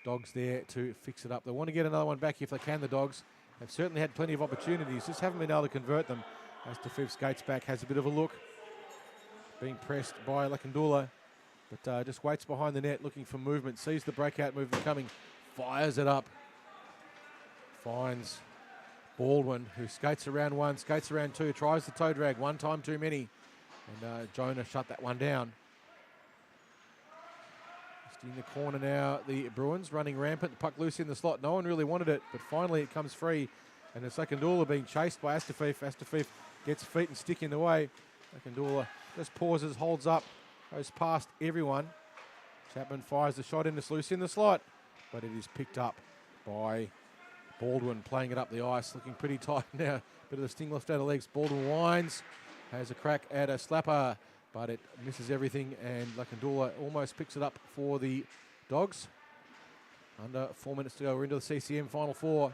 Speaker 1: Dogs there to fix it up. They want to get another one back if they can, the Dogs. They've certainly had plenty of opportunities, just haven't been able to convert them. Astafiev skates back, has a bit of a look. Being pressed by Lakandula, but just waits behind the net looking for movement. Sees the breakout movement coming, fires it up. Finds Baldwin, who skates around one, skates around two, tries the toe drag, one time too many. And Jonah shut that one down. Just in the corner now, the Bruins running rampant, the puck loose in the slot. No one really wanted it, but finally it comes free. And it's Lakandula being chased by Astafiev. Astafiev gets feet and stick in the way. Lakandula just pauses, holds up, goes past everyone. Chapman fires the shot in, it's loose in the slot, but it is picked up by Baldwin, playing it up the ice, looking pretty tight now. Bit of the sting left out of legs. Baldwin winds, has a crack at a slapper, but it misses everything, and Lakandula almost picks it up for the Dogs. Under 4 minutes to go, we're into the CCM Final Four.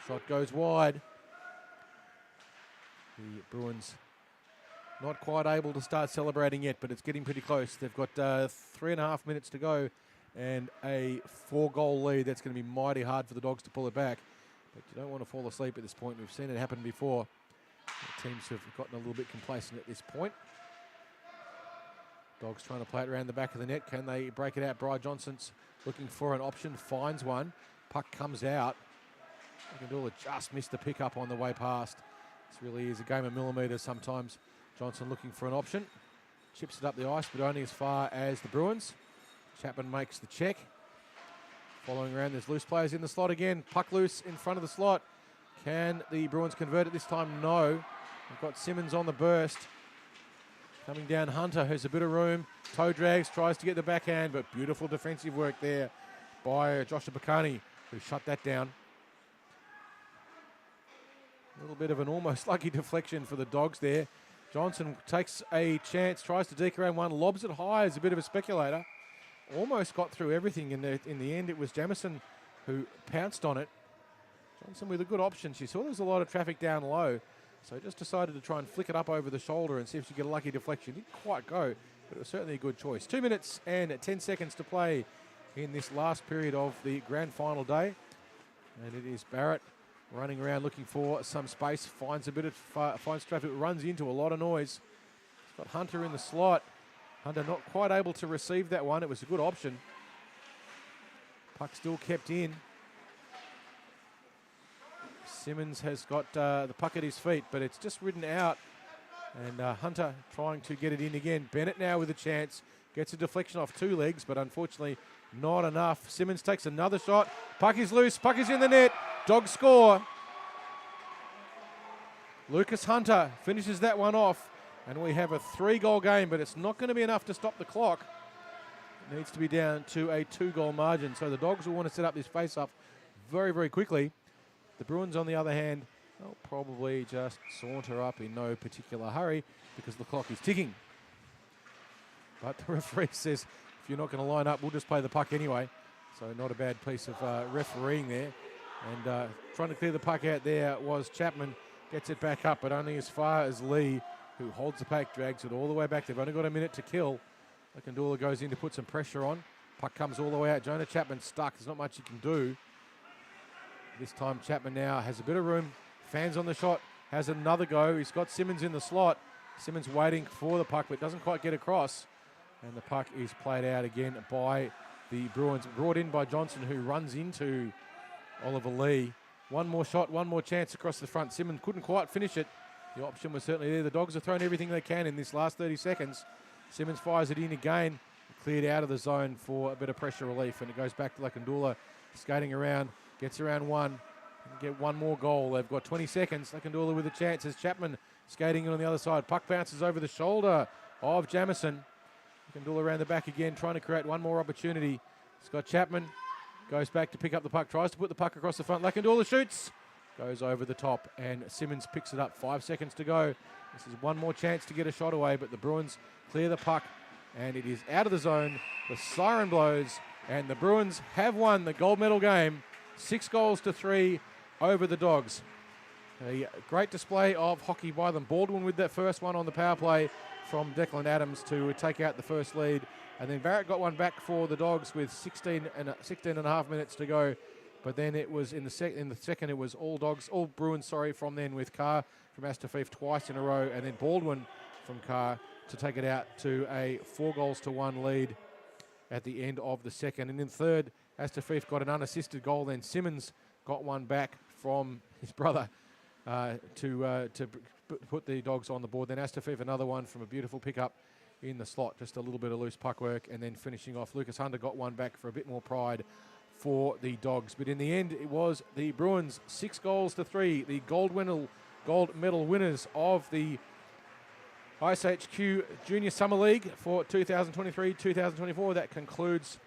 Speaker 1: Shot goes wide. The Bruins not quite able to start celebrating yet, but it's getting pretty close. They've got 3.5 minutes to go and a 4-goal lead. That's going to be mighty hard for the Dogs to pull it back. But you don't want to fall asleep at this point. We've seen it happen before. The teams have gotten a little bit complacent at this point. Dogs trying to play it around the back of the net. Can they break it out? Bri Johnson's looking for an option, finds one. Puck comes out. Lakandula just missed the pickup on the way past. This really is a game of millimetres sometimes. Johnson looking for an option. Chips it up the ice, but only as far as the Bruins. Chapman makes the check. Following around, there's loose players in the slot again. Puck loose in front of the slot. Can the Bruins convert it this time? No. We've got Simmons on the burst. Coming down Hunter, who's a bit of room. Toe drags, tries to get the backhand, but beautiful defensive work there by Joshua Bacani, who shut that down. A little bit of an almost lucky deflection for the Dogs there. Johnson takes a chance, tries to deke around one, lobs it high as a bit of a speculator. Almost got through everything. In the end, it was Jamison who pounced on it. Johnson with a good option. She saw there was a lot of traffic down low, so just decided to try and flick it up over the shoulder and see if she could get a lucky deflection. Didn't quite go, but it was certainly a good choice. 2 minutes and 10 seconds to play in this last period of the grand final day. And it is Barrett running around looking for some space, finds a bit of finds traffic, runs into a lot of noise. He's got Hunter in the slot. Hunter not quite able to receive that one. It was a good option. Puck still kept in. Simmons has got the puck at his feet, but it's just ridden out. And Hunter trying to get it in again. Bennett now with a chance. Gets a deflection off two legs, but unfortunately not enough. Simmons takes another shot. Puck is loose. Puck is in the net. Dogs score. Lucas Hunter finishes that one off. And we have a 3-goal game, but it's not going to be enough to stop the clock. It needs to be down to a 2-goal margin. So the Dogs will want to set up this face-off very, very quickly. The Bruins, on the other hand, They'll probably just saunter up in no particular hurry because the clock is ticking. But the referee says, if you're not going to line up, we'll just play the puck anyway. So not a bad piece of refereeing there. And trying to clear the puck out there was Chapman. Gets it back up, but only as far as Lee, who holds the puck, drags it all the way back. They've only got a minute to kill. Lakandula goes in to put some pressure on. Puck comes all the way out. Jonah Chapman stuck. There's not much he can do. This time Chapman now has a bit of room. Fans on the shot. Has another go. He's got Simmons in the slot. Simmons waiting for the puck, but doesn't quite get across. And the puck is played out again by the Bruins. Brought in by Johnson, who runs into Oliver Lee. One more shot, one more chance across the front. Simmons couldn't quite finish it. The option was certainly there. The Dogs have thrown everything they can in this last 30 seconds. Simmons fires it in again. Cleared out of the zone for a bit of pressure relief. And it goes back to Lakandula. Skating around. Gets around one. And get one more goal. They've got 20 seconds. Lakandula with a chance as Chapman skating in on the other side. Puck bounces over the shoulder of Jamison. Lakandula around the back again, trying to create one more opportunity. Scott Chapman goes back to pick up the puck, tries to put the puck across the front. Lakandula shoots, goes over the top, and Simmons picks it up. 5 seconds to go. This is one more chance to get a shot away, but the Bruins clear the puck, and it is out of the zone. The siren blows, and the Bruins have won the gold medal game, 6-3 over the Dogs. A great display of hockey by them. Baldwin with that first one on the power play from Declan Adams to take out the first lead. And then Barrett got one back for the Dogs with 16 and a half minutes to go. But then it was in the second it was all Bruins, from then with Carr from Astafiev twice in a row, and then Baldwin from Carr to take it out to a 4-1 lead at the end of the second. And in third, Astafiev got an unassisted goal. Then Simmons got one back from his brother to put the Dogs on the board. Then Astafiev another one from a beautiful pickup in the slot, just a little bit of loose puck work, and then finishing off, Lucas Hunter got one back for a bit more pride for the Dogs. But in the end, it was the Bruins 6-3, the gold medal winners of the iceHQ Junior Summer League for 2023-2024. That concludes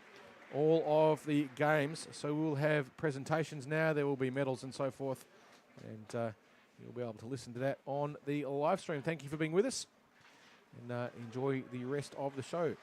Speaker 1: all of the games. So we'll have presentations now. There will be medals and so forth, and you'll be able to listen to that on the live stream. Thank you for being with us, and enjoy the rest of the show.